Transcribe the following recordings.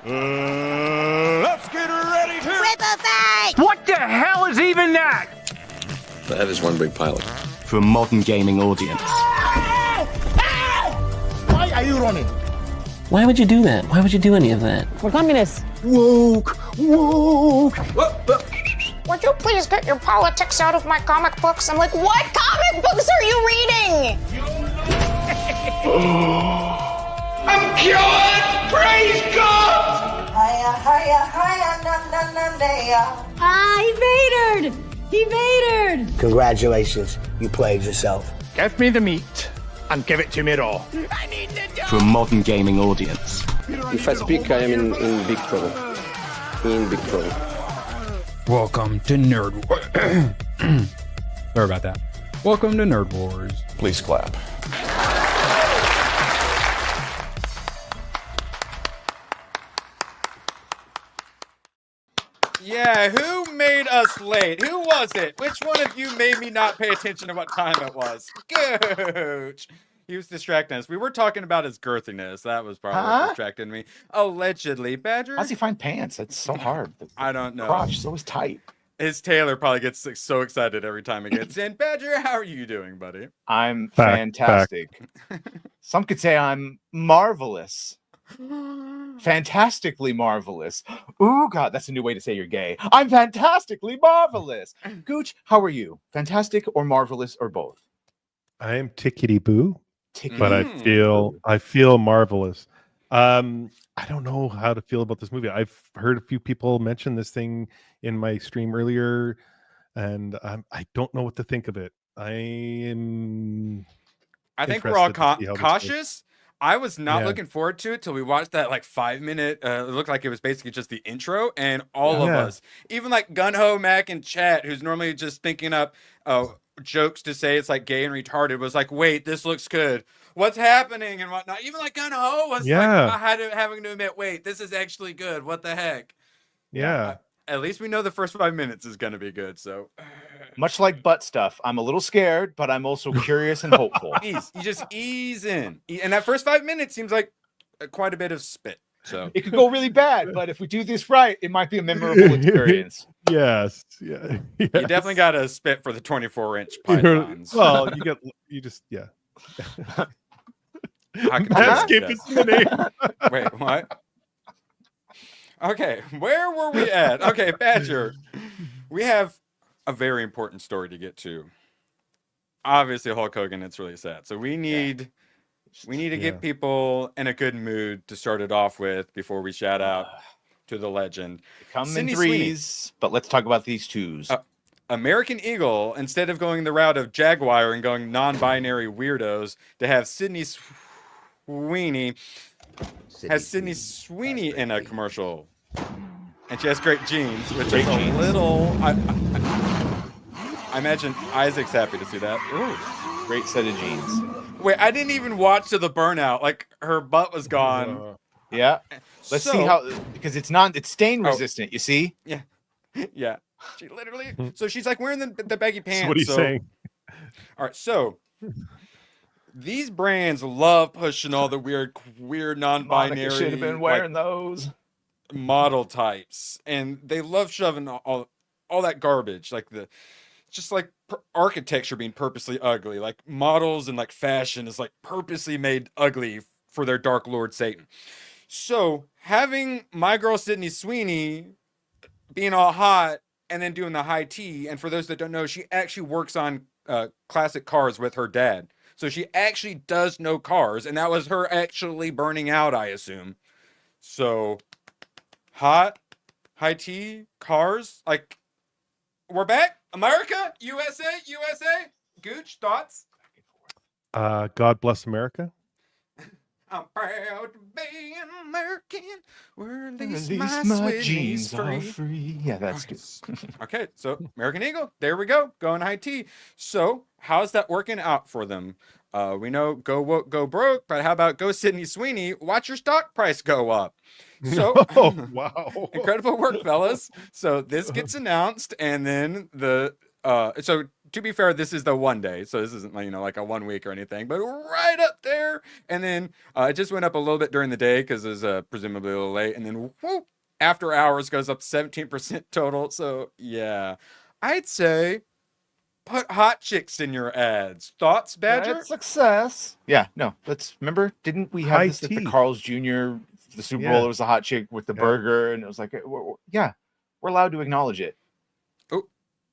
Let's get ready to Ripper fight! What the hell is even that? That is one big pilot. For a modern gaming audience. Why are you running? Why would you do that? Why would you do any of that? We're communists. Woke. Would you please get your politics out of my comic books? I'm like, what comic books are you reading? I'm cured! Praise God! Hiya, hiya, hiya, na na na na. Ah, he vatored! He vatored! Congratulations, you played yourself. Give me the meat and give it to me raw. For a modern gaming audience. If I speak, I am in big trouble. In big trouble. Welcome to Nerd Wars. Sorry about that. Welcome to Nerd Wars. Please clap. Yeah, who made us late? Who was it? Which one of you made me not pay attention to what time it was? Gooch. He was distracting us. We were talking about his girthiness. That was probably what distracted me. Allegedly. Badger? How's he find pants? It's so hard. I don't know. Crotch is always tight. His tailor probably gets so excited every time it gets in. Badger, how are you doing, buddy? I'm fantastic. Some could say I'm marvelous. Fantastically marvelous. Ooh, God, that's a new way to say you're gay. I'm fantastically marvelous. Gooch, how are you? Fantastic or marvelous or both? I am tickety boo, Tickety but I feel marvelous. I don't know how to feel about this movie. I've heard a few people mention this thing in my stream earlier, and I don't know what to think of it. I think we're all cautious. I was not looking forward to it till we watched that like 5-minute. It looked like it was basically just the intro, and all of us, even like Gunho, Mac, and Chat, who's normally just thinking up jokes to say it's like gay and retarded, was like, "Wait, this looks good. What's happening?" and whatnot. Even like Gunho was like, having to admit, "Wait, this is actually good. What the heck?" Yeah. At least we know the first 5 minutes is going to be good. So, much like butt stuff, I'm a little scared, but I'm also curious and hopeful. You just ease in, and that first 5 minutes seems like quite a bit of spit. So it could go really bad, but if we do this right, it might be a memorable experience. Yes. Yeah. Yes. You definitely got to spit for the 24-inch pythons. Well, Wait, what? Okay, where were we at? Okay, Badger. We have a very important story to get to. Obviously, Hulk Hogan, it's really sad. So we need to get people in a good mood to start it off with before we shout out to the legend. Come in threes, but let's talk about these twos. American Eagle, instead of going the route of Jaguar and going non-binary weirdos, to have Sydney Sweeney in a commercial, and she has great jeans, which is a little. I imagine Isaac's happy to see that. Ooh, great set of jeans. Wait, I didn't even watch to the burnout. Like her butt was gone. Yeah. Let's see how, because it's stain resistant. You see? Yeah. Yeah. She literally. So she's like wearing the baggy pants. So what are you saying? All right. So. These brands love pushing all the weird non-binary. Monica should have been wearing those model types, and they love shoving all that garbage, like just like architecture being purposely ugly, like models and like fashion is like purposely made ugly for their Dark Lord Satan. So having my girl Sydney Sweeney being all hot and then doing the high tea, and for those that don't know, she actually works on classic cars with her dad. So she actually does know cars, and that was her actually burning out, I assume. So, hot, high tea, cars, like, we're back. America, USA. Gooch, thoughts? God bless America. I'm proud to be an American. Where at least my jeans are free. Yeah, that's good. Okay, so American Eagle, there we go, going high tea. So how's that working out for them? We know go woke, go broke, but how about go Sydney Sweeney? Watch your stock price go up. So wow, incredible work, fellas. So this gets announced, and then so to be fair, this is the one day, so this isn't like a 1 week or anything, but right up there. And then it just went up a little bit during the day because it was presumably a little late, and then whoop, after hours goes up 17% total. So yeah, I'd say put hot chicks in your ads. Thoughts, Badger? That's success. Yeah, no. Remember, didn't we have this at the Carl's Jr. the Super Bowl? It was a hot chick with the burger, and it was like, we're allowed to acknowledge it. Oh,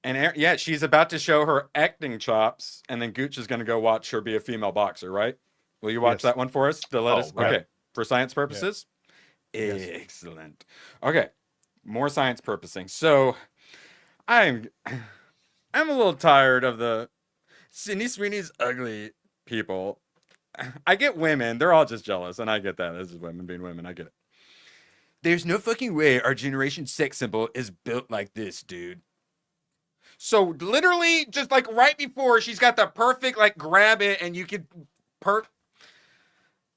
and yeah, she's about to show her acting chops, and then Gooch is going to go watch her be a female boxer, right? Will you watch that one for us? Okay, for science purposes. Excellent. Okay, more science purposing. So, I'm a little tired of the Sydney Sweeney's ugly people. I get women; they're all just jealous, and I get that. This is women being women. I get it. There's no fucking way our generation's sex symbol is built like this, dude. So literally, just like right before, she's got the perfect grab it, and you could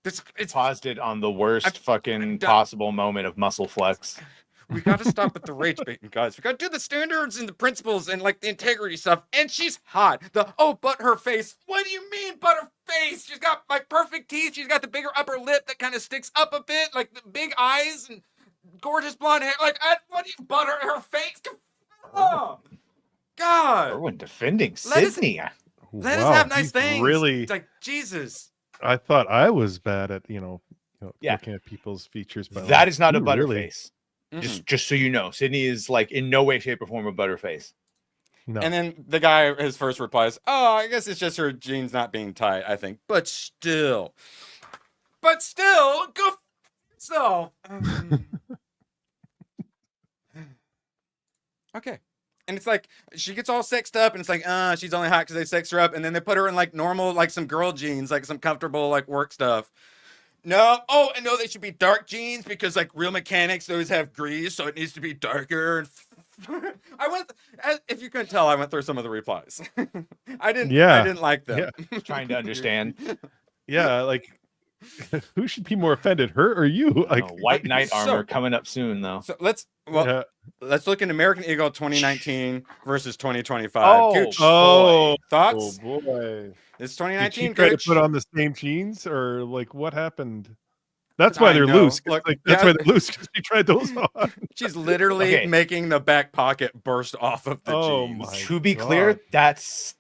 It's paused it on the worst fucking possible moment of muscle flex. We got to stop with the rage baiting, guys. We got to do the standards and the principles and the integrity stuff. And she's hot. But her face. What do you mean, but her face? She's got perfect teeth. She's got the bigger upper lip that kind of sticks up a bit, the big eyes and gorgeous blonde hair. What do you butter her face? Oh, God. Erwin defending Sydney. Let us have nice things. Really? It's Jesus. I thought I was bad at looking at people's features, but that is not a butterface. Really? Just so you know, Sydney is in no way, shape, or form a butterface. No. And then the guy, his first reply is, "Oh, I guess it's just her jeans not being tight, I think. But still, go so." Okay. And it's she gets all sexed up, and it's she's only hot because they sex her up, and then they put her in normal, some girl jeans, some comfortable work stuff. No, and no, they should be dark jeans because real mechanics always have grease, so it needs to be darker. If you couldn't tell, I went through some of the replies. I didn't like them. Yeah. Trying to understand. Yeah, who should be more offended, her or you? White knight armor coming up soon, though. So let's look at American Eagle 2019 versus 2025. Gooch, thoughts? Oh boy, it's 2019. Did she try to put on the same jeans, or what happened? That's why they're loose. That's why they're loose, because she tried those on. She's literally making the back pocket burst off of the jeans. To be clear, that's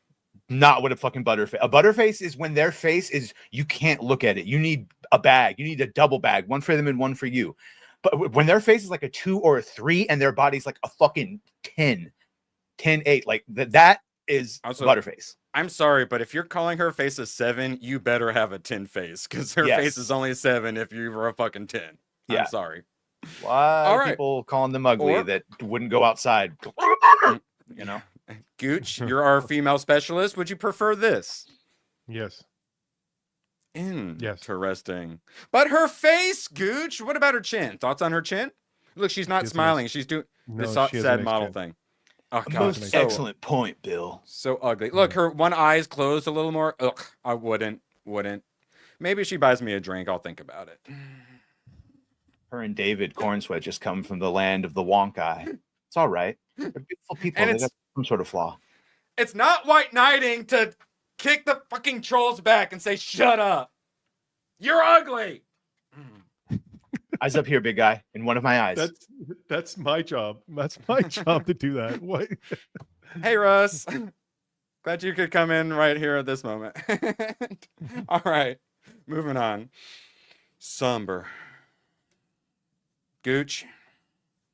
not what a fucking butterface. A butterface is when their face is, you can't look at it. You need a bag. You need a double bag, one for them and one for you. But when their face is a 2 or a 3 and their body's a fucking 10, 8, that is butterface. I'm sorry, but if you're calling her face a 7, you better have a 10 face, because her face is only a 7 if you were a fucking 10. Yeah. I'm sorry. A lot of people calling them ugly that wouldn't go outside. Gooch, you're our female specialist. Would you prefer this? Yes. Interesting. But her face, Gooch. What about her chin? Thoughts on her chin? Look, she's not smiling. She's doing this sad model thing. Oh, God. Most excellent point, Bill. So ugly. Look, her one eye is closed a little more. Ugh, I wouldn't. Maybe if she buys me a drink, I'll think about it. Her and David Cornsweat just come from the land of the wonk eye. It's all right. They're beautiful people. And they got some sort of flaw. It's not white knighting to kick the fucking trolls back and say, "Shut up. You're ugly." Eyes up here, big guy. In one of my eyes. That's my job. That's my job to do that. What? Hey, Russ. Glad you could come in right here at this moment. All right. Moving on. Somber. Gooch.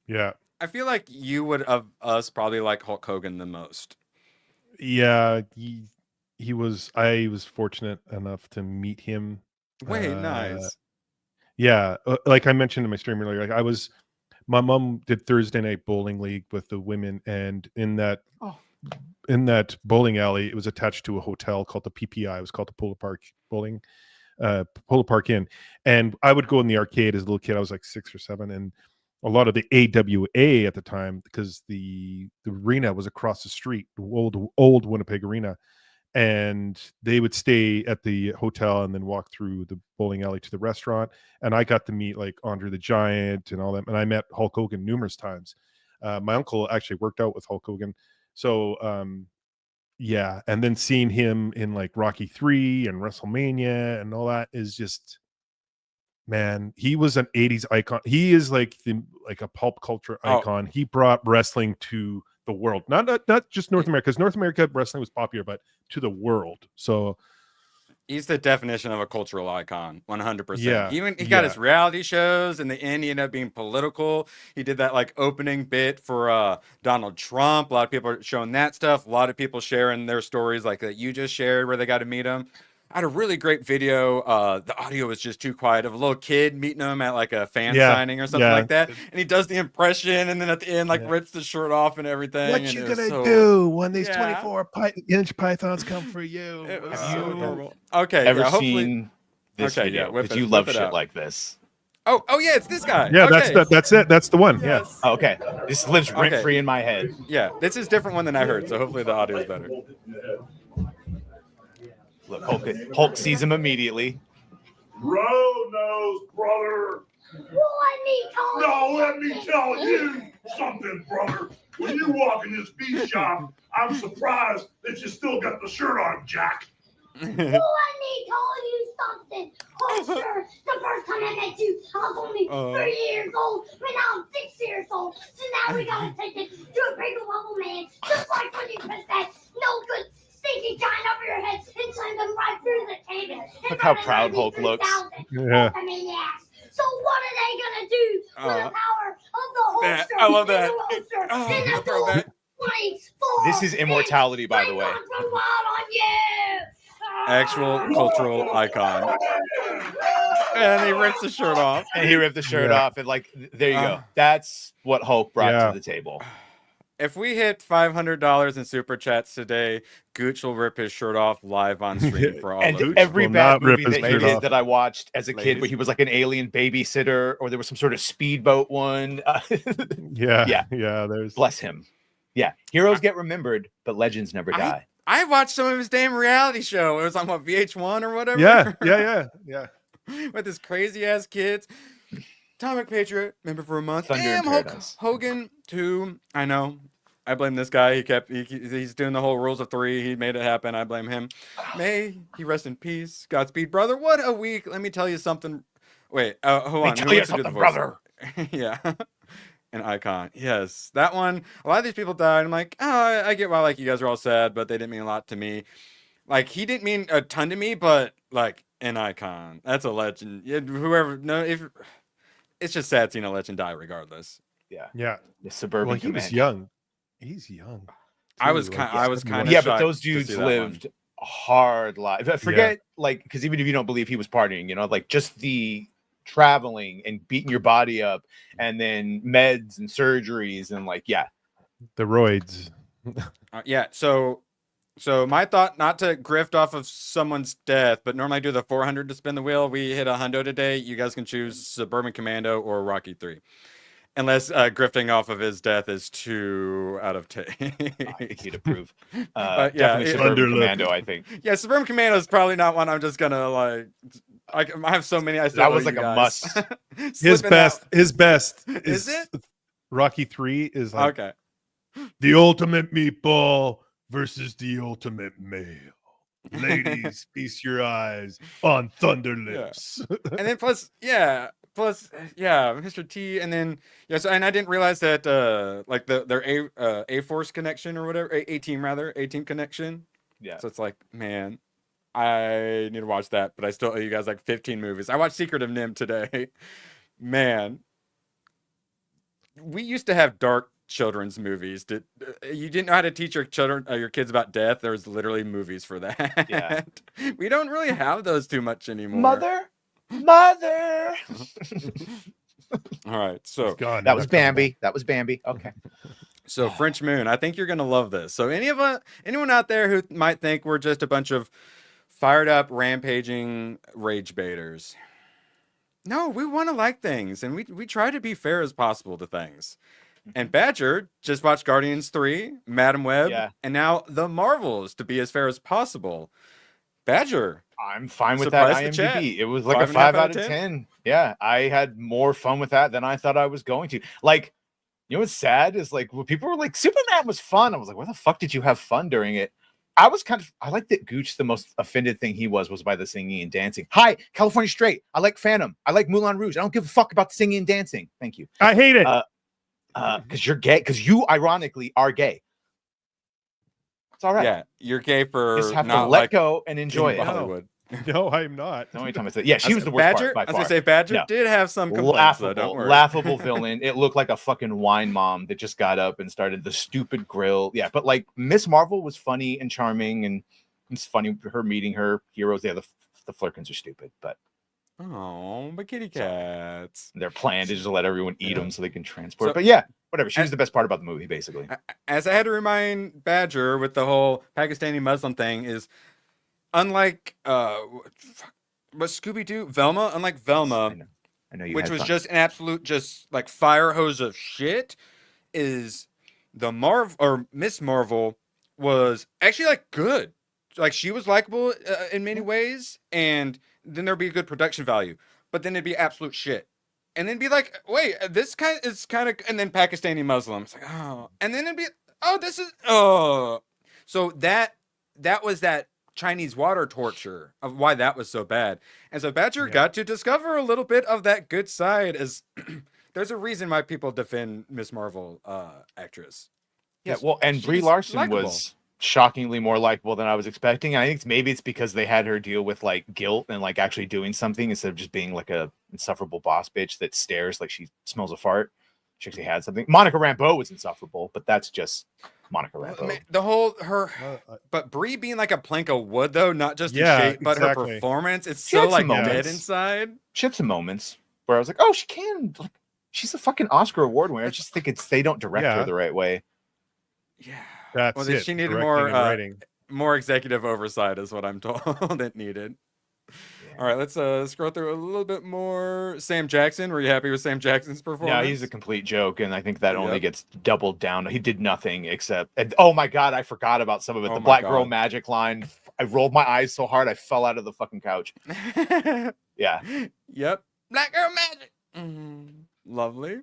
Yeah. I feel like you would of us probably like Hulk Hogan the most. Yeah, he was. I was fortunate enough to meet him. Nice. Yeah, like I mentioned in my stream earlier, my mom did Thursday night bowling league with the women, and in that bowling alley, it was attached to a hotel called the PPI. It was called the Polar Park Inn, and I would go in the arcade as a little kid. I was 6 or 7, and a lot of the AWA at the time, because the arena was across the street, the old Winnipeg Arena, and they would stay at the hotel and then walk through the bowling alley to the restaurant. And I got to meet Andre the Giant and all that, and I met Hulk Hogan numerous times. My uncle actually worked out with Hulk Hogan, so yeah, and then seeing him in like Rocky 3 and WrestleMania and all that is just, man, he was an 80s icon. He is like a pulp culture icon. He brought wrestling to the world. Not just North America, because North America wrestling was popular, but to the world. So he's the definition of a cultural icon, 100%. Yeah, Even he got his reality shows. In the end, he ended up being political. He did that like opening bit for Donald Trump. A lot of people are showing that stuff. A lot of people sharing their stories like that you just shared where they got to meet him. I had a really great video. The audio was just too quiet of a little kid meeting him at like a fan signing or something like that. And he does the impression and then at the end like rips the shirt off and everything. What and you gonna do when these 24-inch pythons come for you? It was so adorable. Okay. Ever seen this video? Whip Did it, you love whip it shit out. like this? Oh, yeah, it's this guy. Yeah, okay. that's it. That's the one. Yeah. Oh, okay. This lives rent free in my head. Yeah, this is a different one than I heard, so hopefully the audio is better. Look, Hulk sees him immediately. Road nose, brother. Let me tell you something, brother. When you walk in this beef shop, I'm surprised that you still got the shirt on, Jack. Let me tell you something. Oh, sure. The first time I met you, I was only 3 years old, but now I'm 6 years old. So now we gotta take it to a bigger level, man. Just like when you put that no good stinky giant over your head and send them right through the table. Look how proud Hulk looks. Yeah. So what are they gonna do with the power of the holster? I love that. And the dual This is immortality, by the way. Actual cultural icon. And he rips the shirt off. And he ripped the shirt off. And like, there you go. That's what Hulk brought to the table. If we hit $500 in super chats today, Gooch will rip his shirt off live on stream for all of us. And every bad movie that he shirt did off. that I watched as a kid, where he was like an alien babysitter, or there was some sort of speedboat one. Yeah. There's Bless him. Yeah, heroes get remembered, but legends never die. I watched some of his damn reality show. It was on what, VH1 or whatever? Yeah. With his crazy ass kids. Atomic Patriot, member for a month. Thunder Damn, in Paradise. Hogan too. I know. I blame this guy. He's doing the whole rules of three. He made it happen. I blame him. May he rest in peace. Godspeed, brother. What a week. Let me tell you something. Wait, hold on. Let me tell you something, brother. Yeah. An icon. Yes. That one. A lot of these people died. I'm like, oh, I get why like you guys are all sad, but they didn't mean a lot to me. Like he didn't mean a ton to me, but like an icon. That's a legend. If it's just sad seeing a legend die regardless. Yeah. The suburban. Well, he was commander. young. He's young. I was kind of yeah, but those dudes lived a hard life. Forget like, because even if you don't believe he was partying, you know, like just the traveling and beating your body up, and then meds and surgeries and like the roids. So my thought, not to grift off of someone's death, but normally I do the 400 to spin the wheel. We hit $100 today. You guys can choose Suburban Commando or Rocky 3. Unless grifting off of his death is 2 out of 10. I think he'd approve. But yeah, definitely Suburban Commando, I think. Yeah, Suburban Commando is probably not one I'm just gonna like. I have so many. That was like a must. His best is it? Rocky 3 is like okay. The ultimate meatball versus the ultimate male. Ladies, feast your eyes on Thunder Lips. And then plus, Mr. T, and then and I didn't realize that like their A Force connection or whatever, A Team rather, A Team connection. Yeah. So it's like, man, I need to watch that, but I still owe you guys like 15 movies. I watched Secret of Nim today. Man, we used to have dark children's movies. You didn't know how to teach your kids about death? There was literally movies for that. Yeah. We don't really have those too much anymore. Mother. All right, so that was Bambi. Okay. So French Moon, I think you're gonna love this. So anyone out there who might think we're just a bunch of fired up, rampaging rage baiters, no, we want to like things, and we try to be fair as possible to things. And Badger just watched Guardians 3, Madam Web, and now The Marvels to be as fair as possible. Badger, I'm fine with that IMDb. It was like a 5 out of 10. Yeah, I had more fun with that than I thought I was going to. Like, you know what's sad is like when people were like, Superman was fun. I was like, where the fuck did you have fun during it? I like that Gooch, the most offended thing he was by the singing and dancing. Hi, California Straight. I like Phantom. I like Moulin Rouge. I don't give a fuck about the singing and dancing. Thank you. I hate it. Because you're gay. Because you, ironically, are gay. It's all right. Yeah, you're gay for Just have to not let go and enjoy it. Hollywood. No, I'm not. The only time I said, yeah, she was the worst Badger. part by I was gonna far. say Badger No. did have some complaints, though, don't worry. Laughable villain. It looked like a fucking wine mom that just got up and started the stupid grill. Yeah, but like Miss Marvel was funny and charming, and it's funny her meeting her heroes. Yeah, the Flurkins are stupid, but but kitty cats. Their plan is just to let everyone eat them so they can transport. But yeah, whatever. She was the best part about the movie, basically. As I had to remind Badger with the whole Pakistani Muslim thing is, unlike what Scooby-Doo, Velma, unlike Velma, I know you which had was fun. just an absolute just like fire hose of shit, is the Marvel or Miss Marvel was actually like good. Like she was likable in many ways, and then there'd be a good production value, but then it'd be absolute shit. And then be like, wait, this kind is kind of, and then Pakistani Muslims, like, oh, and then it'd be, oh, this is, oh, so that was that Chinese water torture of why that was so bad. And so Badger got to discover a little bit of that good side. As there's a reason why people defend Miss Marvel actress. Yeah, well, and Brie Larson was shockingly more likable than I was expecting. And I think maybe it's because they had her deal with like guilt and like actually doing something instead of just being like a insufferable boss bitch that stares like she smells a fart. She actually had something. Monica Rambeau was insufferable, but that's just Monica Rambeau. The whole but Brie being like a plank of wood though, not just in shape, but her performance. It's so like dead inside. She had some moments where I was like, oh, she can. Like, she's a fucking Oscar award winner. I just think they don't direct her the right way. Yeah. That's it. She needed Directing more executive oversight is what I'm told it needed. All right, let's scroll through a little bit more. Sam Jackson, were you happy with Sam Jackson's performance? Yeah, he's a complete joke, and I think that only gets doubled down. He did nothing except, and oh my god, I forgot about some of it. The Black Girl Magic line. I rolled my eyes so hard I fell out of the fucking couch. Yeah. Yep. Black Girl Magic. Lovely.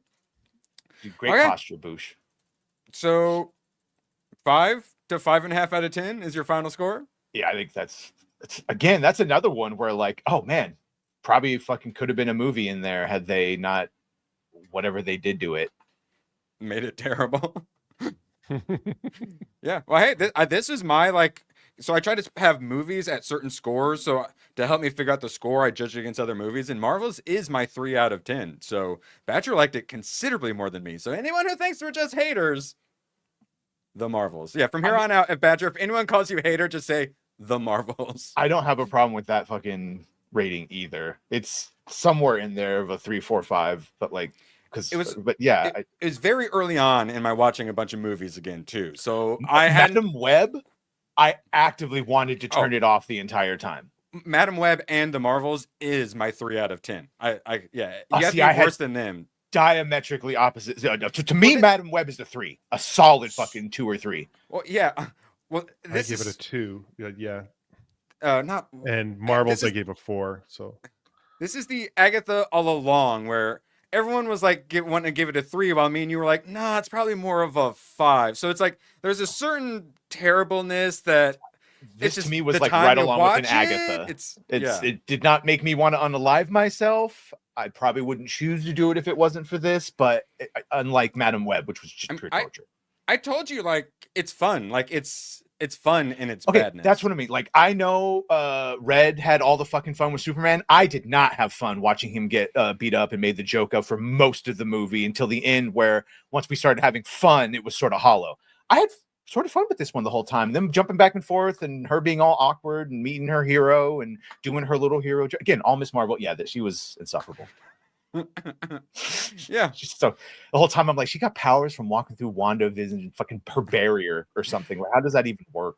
Great posture, Boosh. So 5 to 5.5 out of 10 is your final score? Yeah, I think that's another one where like, oh man, probably fucking could have been a movie in there had they not whatever they did to it made it terrible. Yeah. Well, hey, this is my like. So I try to have movies at certain scores. So to help me figure out the score, I judge it against other movies. And Marvel's is my 3 out of 10. So Badger liked it considerably more than me. So anyone who thinks we're just haters, the Marvels. Yeah. From here on out, if Badger, if anyone calls you hater, just say the Marvels. I don't have a problem with that fucking rating either. It's somewhere in there of a 3, 4, 5, but like. Because it was, but yeah, it was very early on in my watching a bunch of movies again too. So I had Madam Web. I actively wanted to turn it off the entire time. Madam Web and the Marvels is my 3 out of 10. You have to be worse than them. Diametrically opposite. To me, Madam Web is the 3, a solid fucking 2 or 3. Well, yeah. Well, I give it a 2. Yeah. Not and Marvels I gave a 4. So this is the Agatha all along where everyone was like wanting to give it a 3, while me and you were like, nah, it's probably more of a 5. So it's like there's a certain terribleness that this to me was like right along with an Agatha. It did not make me want to unalive myself. I probably wouldn't choose to do it if it wasn't for this, but unlike Madam Web, which was just pure torture. I told you, like, it's fun. Like, it's fun in its badness. That's what I mean. Like, I know Red had all the fucking fun with Superman. I did not have fun watching him get beat up and made the joke of for most of the movie until the end, where once we started having fun, it was sort of hollow. I had sort of fun with this one the whole time. Them jumping back and forth and her being all awkward and meeting her hero and doing her little hero. Again, all Miss Marvel. Yeah, that she was insufferable. Yeah. So the whole time I'm like, she got powers from walking through WandaVision and fucking her barrier or something. How does that even work?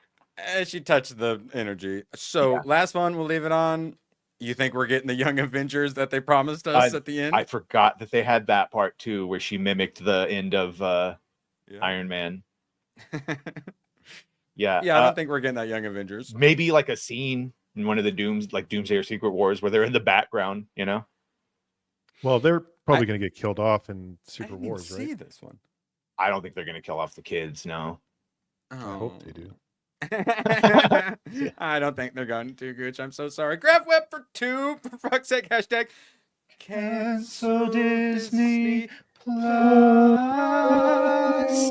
She touched the energy. So last one, we'll leave it on. You think we're getting the Young Avengers that they promised us at the end? I forgot that they had that part too, where she mimicked the end of Iron Man. Yeah, I don't think we're getting that Young Avengers. Maybe like a scene in one of the Doomsday or Secret Wars where they're in the background, you know. Well, they're probably going to get killed off in Secret Wars, right? See this one. I don't think they're going to kill off the kids. No. I hope they do. I don't think they're going to, Gooch. I'm so sorry. Grab Web for 2, for fuck's sake. Hashtag cancel Disney Plus.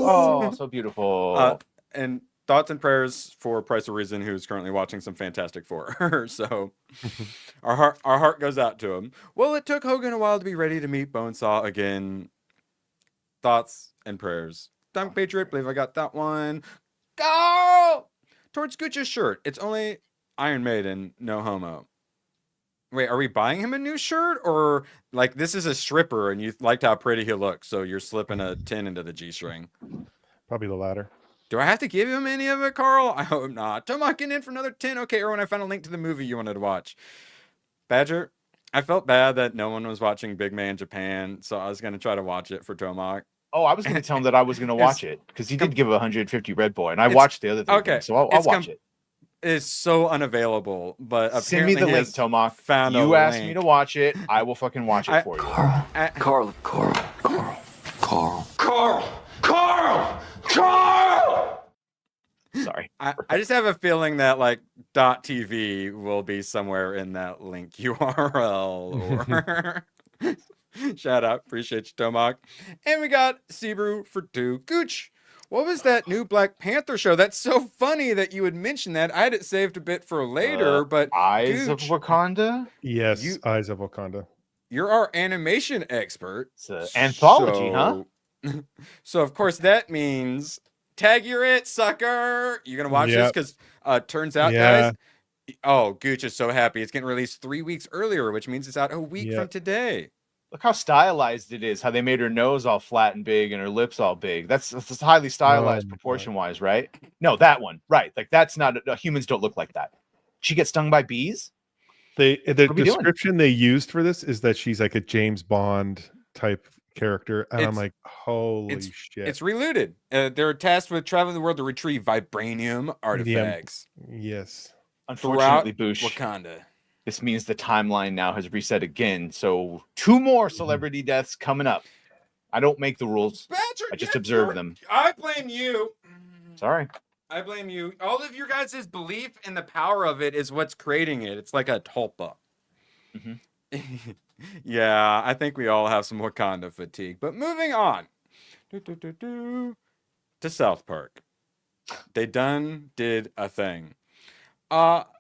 Oh, so beautiful. And thoughts and prayers for Price of Reason, who's currently watching some Fantastic Four. So our heart goes out to him. Well, it took Hogan a while to be ready to meet Bonesaw again. Thoughts and prayers. Dunk Patriot, believe I got that one. Go! Towards Gooch's shirt. It's only Iron Maiden, no homo. Wait, are we buying him a new shirt? Or, like, this is a stripper and you liked how pretty he looks, so you're slipping a 10 into the G-string? Probably the latter. Do I have to give him any of it, Carl? I hope not. Tomak, get in for another 10. Okay, Erwin, I found a link to the movie you wanted to watch. Badger, I felt bad that no one was watching Big Man Japan, so I was going to try to watch it for Tomak. Oh, I was going to tell him that I was going to watch it because he did give 150 Red Boy, and I watched the other thing. Okay, so I'll watch it. It's so unavailable, but send me the link, Tomak. You asked me to watch it. I will fucking watch it for you. Carl! Sorry. I just have a feeling that like .tv will be somewhere in that link URL. Or shout out, appreciate you, Tomak. And we got Sebrew for 2. Gooch, what was that new Black Panther show? That's so funny that you would mention that. I had it saved a bit for later, but Eyes Gooch, of Wakanda? Yes, Eyes of Wakanda. You're our animation expert. It's an anthology, huh? So of course that means tag you're it, sucker. You gonna watch this? Because turns out, guys. Oh, Gooch is so happy. It's getting released 3 weeks earlier, which means it's out a week from today. Look how stylized it is. How they made her nose all flat and big and her lips all big. That's highly stylized proportion wise, right? No, that one, right? Like that's not humans don't look like that. She gets stung by bees. The description they used for this is that she's like a James Bond type character, and I'm like, holy shit! It's relooted. They're tasked with traveling the world to retrieve vibranium artifacts. Yes. Unfortunately, Boosh, Wakanda. This means the timeline now has reset again. So 2 more celebrity deaths coming up. I don't make the rules. I just observe them. I blame you. Sorry. I blame you. All of your guys' belief in the power of it is what's creating it. It's like a tulpa. Yeah, I think we all have some Wakanda fatigue. But moving on to South Park. They did a thing.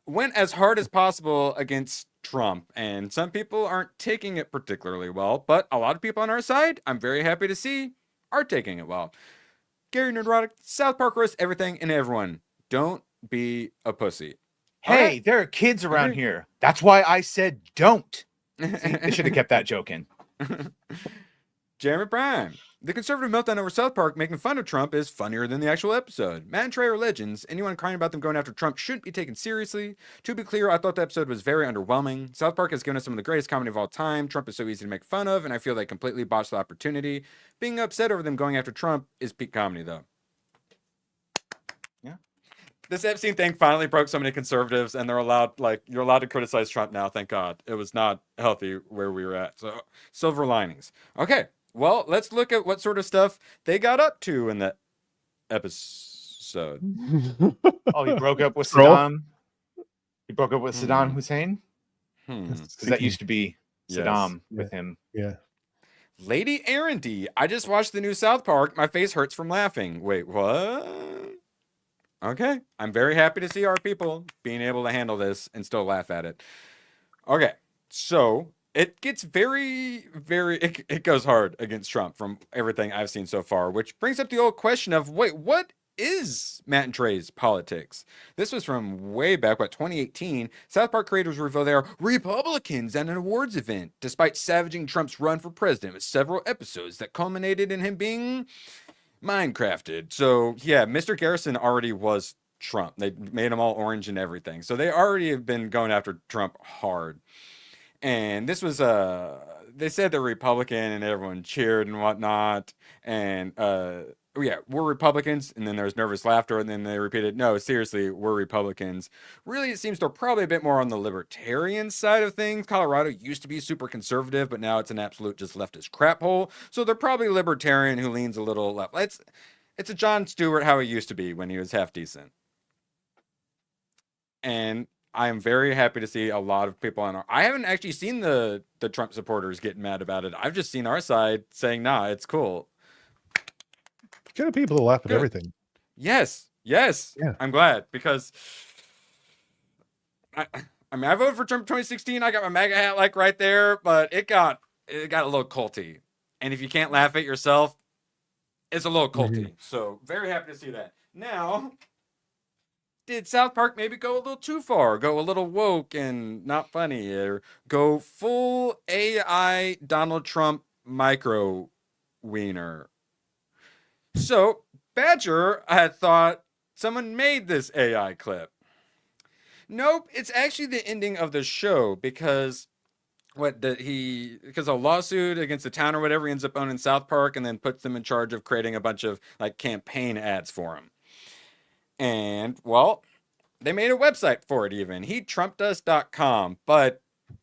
Went as hard as possible against Trump, and some people aren't taking it particularly well, but a lot of people on our side, I'm very happy to see, are taking it well. Gary Nerdrotic, South Park roast everything and everyone. Don't be a pussy. Hey, there are kids around here. That's why I said don't. See, they should have kept that joke in. Jeremy Prime. The conservative meltdown over South Park making fun of Trump is funnier than the actual episode. Matt and Trey are legends. Anyone crying about them going after Trump shouldn't be taken seriously. To be clear, I thought the episode was very underwhelming. South Park has given us some of the greatest comedy of all time. Trump is so easy to make fun of, and I feel they completely botched the opportunity. Being upset over them going after Trump is peak comedy, though. Yeah. This Epstein thing finally broke so many conservatives, and they're allowed, like, you're allowed to criticize Trump now, thank God. It was not healthy where we were at. So, silver linings. Okay. Well, let's look at what sort of stuff they got up to in that episode. Oh, he broke up with Saddam. He broke up with Saddam Hussein. Because that used to be Saddam with him. Yeah. Lady Aaron D. I just watched the new South Park. My face hurts from laughing. Wait, what? Okay. I'm very happy to see our people being able to handle this and still laugh at it. Okay. So it gets it goes hard against Trump from everything I've seen so far, which brings up the old question of, wait, what is Matt and Trey's politics? This was from way back, 2018. South Park creators reveal they are Republicans at an awards event, despite savaging Trump's run for president with several episodes that culminated in him being Minecrafted. So yeah, Mr. Garrison already was Trump. They made him all orange and everything. So they already have been going after Trump hard. And this was they said they're Republican and everyone cheered and whatnot. And yeah, we're Republicans. And then there's nervous laughter. And then they repeated, no, seriously, we're Republicans. Really, it seems they're probably a bit more on the libertarian side of things. Colorado used to be super conservative, but now it's an absolute just leftist crap hole. So they're probably libertarian who leans a little left. It's a Jon Stewart how he used to be when he was half decent. And I am very happy to see a lot of people I haven't actually seen the Trump supporters getting mad about it. I've just seen our side saying, nah, it's cool. Get people to laugh at everything. Yes. Yeah. I'm glad, because I mean, I voted for Trump 2016. I got my MAGA hat like right there, but it got a little culty. And if you can't laugh at yourself, it's a little culty. So very happy to see that. Now, did South Park maybe go a little too far? Go a little woke and not funny, or go full AI Donald Trump micro wiener? So Badger had thought someone made this AI clip. Nope, it's actually the ending of the show, because because a lawsuit against the town or whatever, he ends up owning South Park and then puts them in charge of creating a bunch of like campaign ads for him. And well, they made a website for it even. HeTrumpedUs.com, but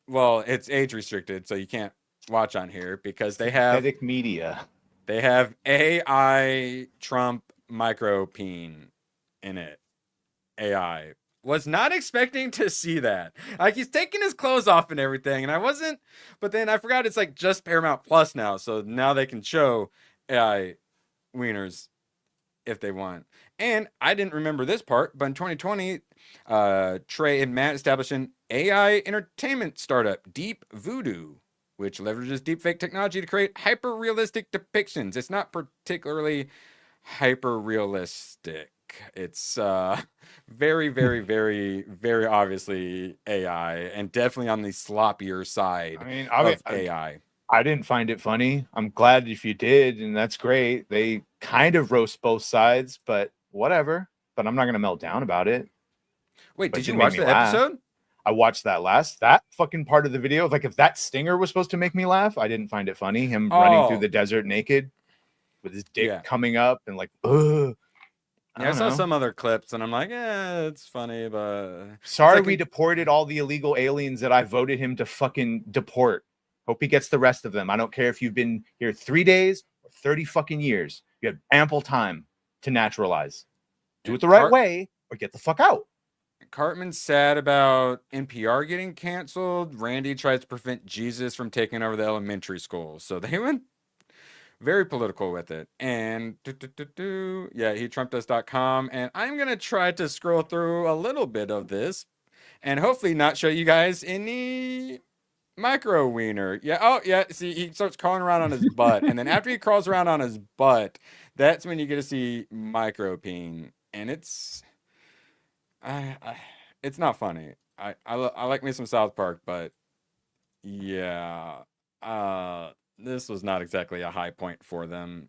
well, it's age restricted, so you can't watch on here because they have synthetic media. They have AI Trump micropeen in it. AI. Was not expecting to see that. Like, he's taking his clothes off and everything, and I wasn't, but then I forgot it's like just Paramount Plus now, so now they can show AI wieners if they want. And I didn't remember this part, but in 2020, Trey and Matt established an AI entertainment startup, Deep Voodoo, which leverages deepfake technology to create hyper-realistic depictions. It's not particularly hyper-realistic. It's very, very, very, very obviously AI, and definitely on the sloppier side of AI. I didn't find it funny. I'm glad if you did, and that's great. They kind of roast both sides, but whatever. But I'm not going to melt down about it. Wait, did you watch the episode? I watched that fucking part of the video. Like, if that stinger was supposed to make me laugh, I didn't find it funny. Him running through the desert naked with his dick coming up and like, ugh. I saw some other clips and I'm like, it's funny, but sorry we deported all the illegal aliens that I voted him to fucking deport. Hope he gets the rest of them. I don't care if you've been here 3 days or 30 fucking years. You have ample time to naturalize. Do it the right way or get the fuck out. Cartman's sad about NPR getting canceled. Randy tries to prevent Jesus from taking over the elementary school. So they went very political with it. And yeah, HeTrumpedUs.com. And I'm going to try to scroll through a little bit of this and hopefully not show you guys any micro wiener. Yeah. Oh, yeah. See, he starts crawling around on his butt. And then after he crawls around on his butt, that's when you get to see micro peen. And it's not funny. I like me some South Park, but yeah. This was not exactly a high point for them.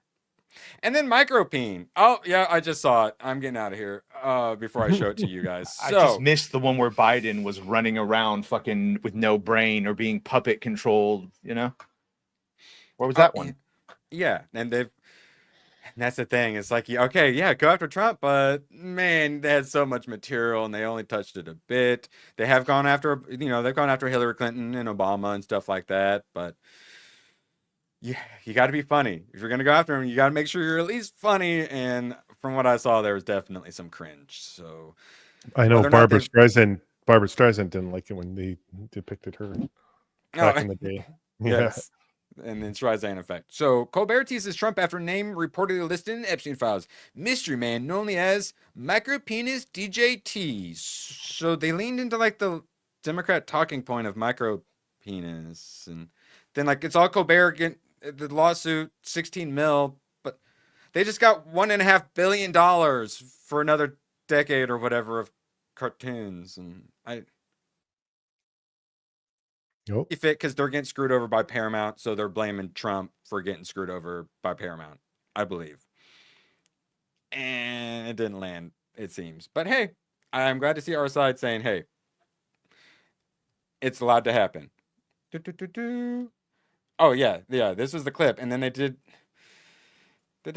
And then micropeen. Oh, yeah, I just saw it. I'm getting out of here before I show it to you guys. So, I just missed the one where Biden was running around fucking with no brain or being puppet controlled, you know? Where was that one? Yeah, and that's the thing. It's like, okay, yeah, go after Trump, but man, they had so much material and they only touched it a bit. They have gone after, they've gone after Hillary Clinton and Obama and stuff like that, but yeah, you got to be funny. If you're going to go after him, you got to make sure you're at least funny. And from what I saw, there was definitely some cringe. So I know Barbara Streisand didn't like it when they depicted her back in the day. Yes. And then Streisand effect. So Colbert teases Trump after name reportedly listed in Epstein files. Mystery man known only as Micropenis DJT. So they leaned into like the Democrat talking point of micropenis, and then like it's all Colbert getting the lawsuit, 16 mil, but they just got $1.5 billion for another decade or whatever of cartoons, and Nope. If it because they're getting screwed over by Paramount, so they're blaming Trump for getting screwed over by Paramount, I believe. And it didn't land, it seems. But hey, I'm glad to see our side saying, hey, it's allowed to happen. Oh yeah, this was the clip, and then they did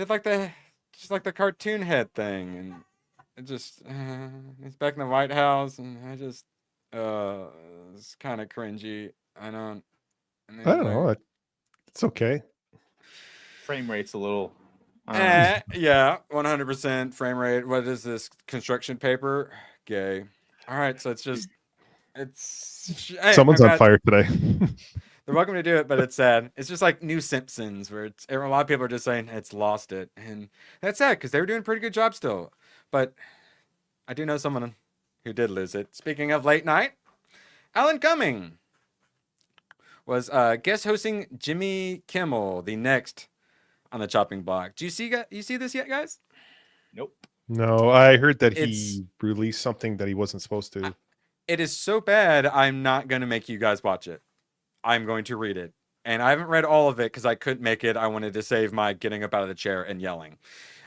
like the cartoon head thing, and it just it's back in the White House, and I just it's kind of cringy. I don't know. It's okay. Frame rate's a little. Yeah, 100% frame rate. What is this? Construction paper? Gay. All right, so it's Someone's on fire today. They're welcome to do it, but it's sad. It's just like New Simpsons, where a lot of people are just saying it's lost it, and that's sad because they were doing a pretty good job still. But I do know someone who did lose it. Speaking of late night, Alan Cumming was guest hosting Jimmy Kimmel, the next on the chopping block. Do you see this yet, guys? Nope. No, I heard that he released something that he wasn't supposed to. It is so bad, I'm not going to make you guys watch it. I'm going to read it. And I haven't read all of it because I couldn't make it. I wanted to save my getting up out of the chair and yelling.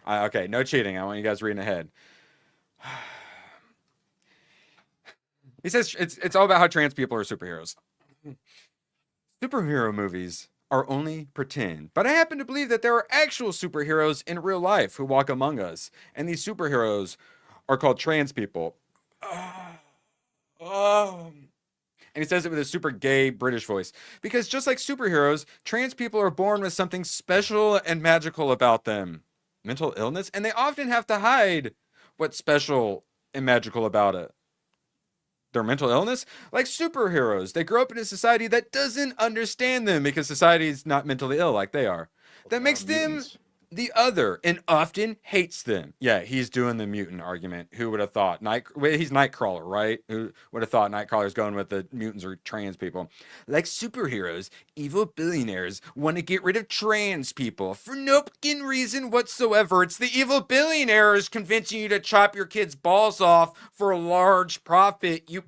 Okay, no cheating. I want you guys reading ahead. He says it's all about how trans people are superheroes. Superhero movies are only pretend, but I happen to believe that there are actual superheroes in real life who walk among us, and these superheroes are called trans people. And he says it with a super gay British voice. Because just like superheroes, trans people are born with something special and magical about them. Mental illness. And they often have to hide what's special and magical about it. Their mental illness? Like superheroes. They grow up in a society that doesn't understand them because society is not mentally ill like they are. That makes them the other and often hates them. Yeah, he's doing the mutant argument. Who would have thought? He's Nightcrawler, right? Who would have thought Nightcrawler's going with the mutants or trans people? Like superheroes, evil billionaires want to get rid of trans people for no fucking reason whatsoever. It's the evil billionaires convincing you to chop your kid's balls off for a large profit. You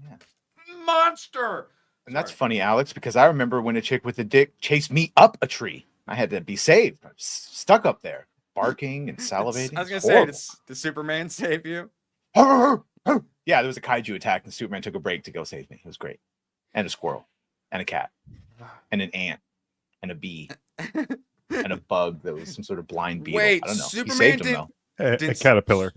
monster! And that's funny, Alex, because I remember when a chick with a dick chased me up a tree. I had to be saved. I was stuck up there, barking and salivating. I was going to say, did Superman save you? Yeah, there was a kaiju attack, and Superman took a break to go save me. It was great. And a squirrel, and a cat, and an ant, and a bee, and a bug that was some sort of blind beetle. Wait, I don't know. Superman he saved him, though. A caterpillar.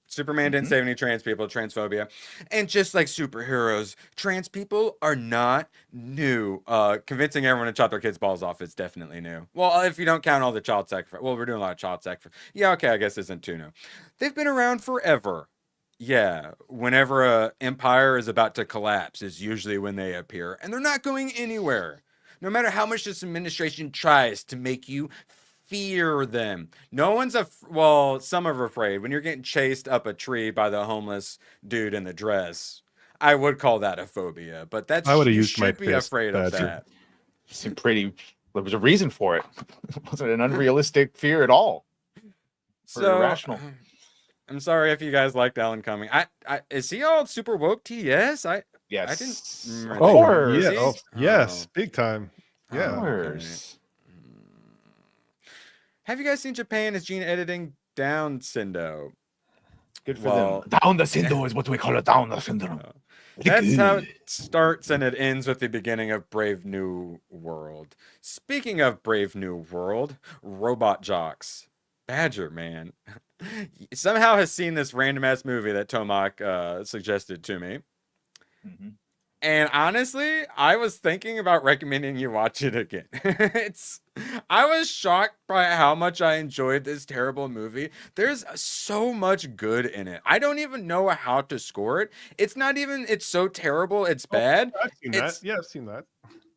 Superman didn't save any trans people, transphobia. And just like superheroes, trans people are not new. Convincing everyone to chop their kids' balls off is definitely new. Well, if you don't count all the child sacrifice. Well, we're doing a lot of child sacrifice. Yeah, okay, I guess this isn't too new. They've been around forever. Yeah, whenever an empire is about to collapse is usually when they appear. And they're not going anywhere. No matter how much this administration tries to make you fear them. No one's well, some are afraid. When you're getting chased up a tree by the homeless dude in the dress, I would call that a phobia. But that's I would have you used my should be fist. afraid of that. There was a reason for it. It wasn't an unrealistic fear at all. So irrational. I'm sorry if you guys liked Alan Cumming. Is he all super woke TS? Yes. I didn't remember. Oh, yeah. Oh, yes, big time. Yeah. Okay. Have you guys seen Japan is gene editing Down syndrome? Good for them. Down the syndrome is what we call it. Down the syndrome. That's how it starts and it ends with the beginning of Brave New World. Speaking of Brave New World, Robot Jocks. Badger, man. Somehow has seen this random ass movie that Tomac suggested to me. Mm-hmm. And honestly, I was thinking about recommending you watch it again. I was shocked by how much I enjoyed this terrible movie. There's so much good in it. I don't even know how to score it. It's so terrible, it's bad. I've seen that. Yeah, I've seen that.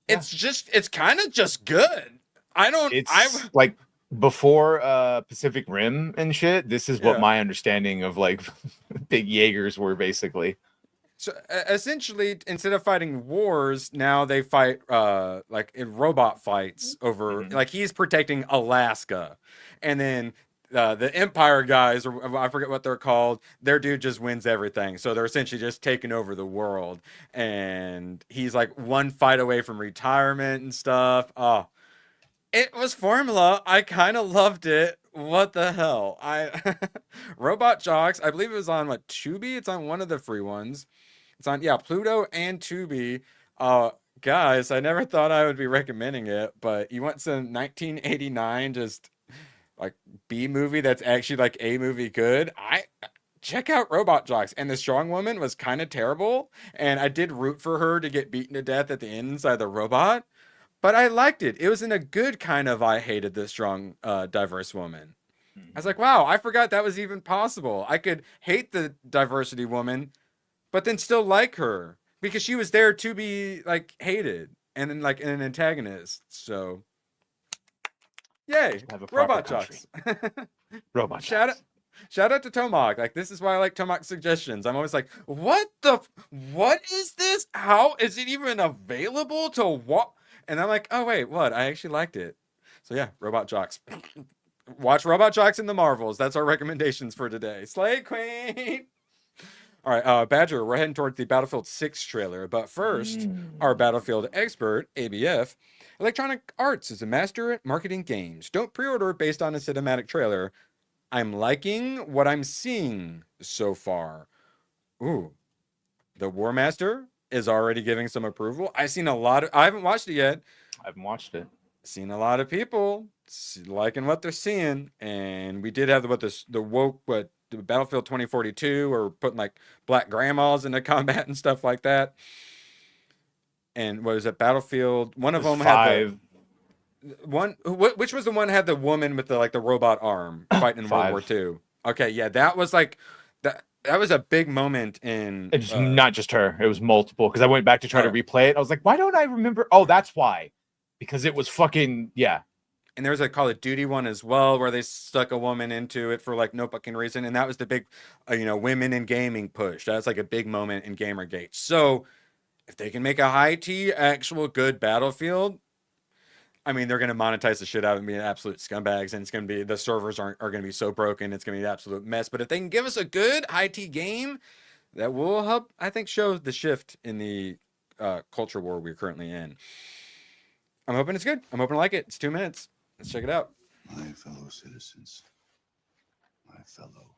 It's kind of just good. Like before Pacific Rim and shit, this is what my understanding of like big Jaegers were basically. So essentially, instead of fighting wars, now they fight like in robot fights over like he's protecting Alaska, and then the Empire guys, or I forget what they're called, their dude just wins everything. So they're essentially just taking over the world, and he's like one fight away from retirement and stuff. Oh, it was formula. I kind of loved it. What the hell? Robot Jocks. I believe it was on Tubi. It's on one of the free ones. It's on Pluto and Tubi. Guys, I never thought I would be recommending it, but you want some 1989 just like B movie that's actually like A movie good? Check out Robot Jocks. And the strong woman was kind of terrible, and I did root for her to get beaten to death at the end inside the robot. But I liked it. It was in a good kind of I hated this strong, diverse woman. I was like, wow, I forgot that was even possible. I could hate the diversity woman, but then still like her because she was there to be like hated and then like an antagonist. So, yay, Have a proper Robot country. Jocks. Robot Shout out. Jocks. Shout out to Tomahawk. Like, this is why I like Tomahawk's suggestions. I'm always like, what is this? How is it even available to what? And I'm like, oh wait, what? I actually liked it. So yeah, Robot Jocks. Watch Robot Jocks in the Marvels. That's our recommendations for today. Slay Queen. All right, Badger, we're heading towards the Battlefield 6 trailer. But first, our Battlefield expert, ABF, Electronic Arts is a master at marketing games. Don't pre-order based on a cinematic trailer. I'm liking what I'm seeing so far. Ooh, the War Master is already giving some approval. I haven't watched it yet. I haven't watched it. Seen a lot of people liking what they're seeing, and we did have the Battlefield 2042, or putting like black grandmas into combat and stuff like that. And what was it? Battlefield? One of them had which was the one that had the woman with the robot arm fighting in World War II? Okay, yeah, that was like that. That was a big moment in. It's not just her; it was multiple. Because I went back to try to replay it. I was like, why don't I remember? Oh, that's why. Because it was fucking yeah. And there was a Call of Duty one as well where they stuck a woman into it for like no fucking reason, and that was the big, women in gaming push. That's like a big moment in Gamergate. So if they can make a high T actual good Battlefield. I mean, they're going to monetize the shit out of it and be absolute scumbags, and it's going to be, the servers are going to be so broken, it's going to be an absolute mess. But if they can give us a good high-T game, that will help, I think, show the shift in the culture war we're currently in. I'm hoping it's good. I'm hoping I like it. It's 2 minutes. Let's check it out. My fellow citizens, my fellow.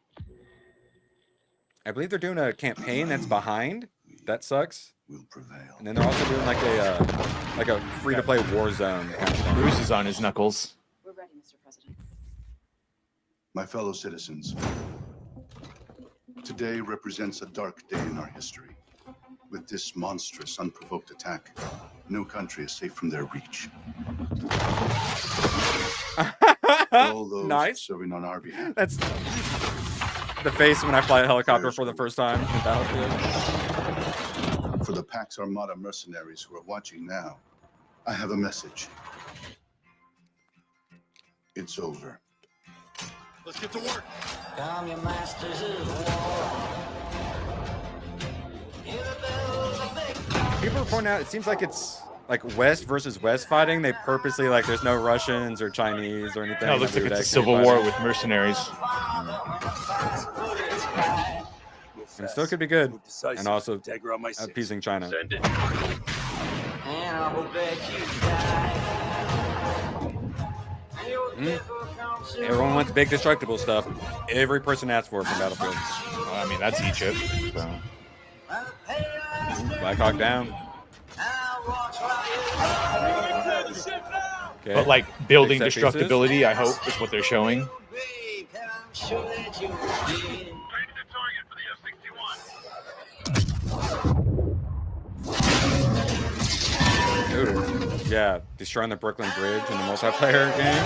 I believe they're doing a campaign that's behind. That sucks. Will prevail. And then they're also doing like a free-to-play war zone kind of thing. Bruce is on his knuckles. We're ready, Mr. President. My fellow citizens, today represents a dark day in our history. With this monstrous, unprovoked attack, no country is safe from their reach. All those Nice. serving on our behalf. That's the face when I fly a helicopter for the first time in Battlefield. For the Pax Armada mercenaries who are watching now, I have a message. It's over. Let's get to work. Come, your masters of war. People are pointing out, it seems like it's like West versus West fighting. They purposely, like, there's no Russians or Chinese or anything. No, it looks like it's a civil war with mercenaries. And still could be good. And also appeasing China. Everyone wants big destructible stuff. Every person asks for it from Battlefield. Well, I mean, that's Egypt. So. Black Hawk down. Okay. But like building destructibility, I hope, is what they're showing. Ooh, yeah, destroying the Brooklyn Bridge in the multiplayer game.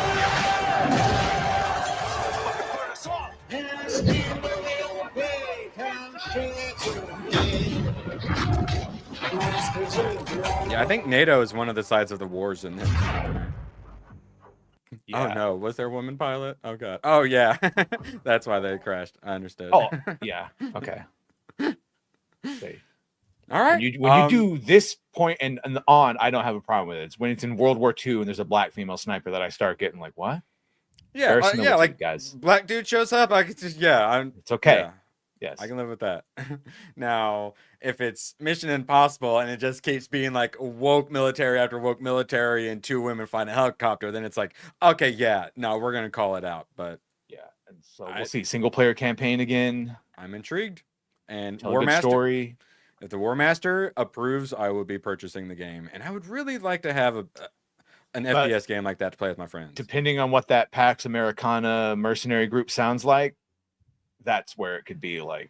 Yeah, I think NATO is one of the sides of the wars in this. Yeah. Oh no, was there a woman pilot? Oh god. Oh yeah, that's why they crashed. I understood. Oh yeah. Okay. Okay. All right. When you do this point and on, I don't have a problem with it. It's when it's in World War II and there's a black female sniper that I start getting like, what? Yeah, yeah, like guys. Black dude shows up. I could just it's okay. Yeah. Yes, I can live with that. Now, if it's Mission Impossible and it just keeps being like woke military after woke military and two women find a helicopter, then it's like, okay, yeah, no, we're gonna call it out. But yeah, and so we'll see single player campaign again. I'm intrigued. And Tell a good story. If the War Master approves, I will be purchasing the game, and I would really like to have an FPS game like that to play with my friends. Depending on what that Pax Americana mercenary group sounds like, that's where it could be like,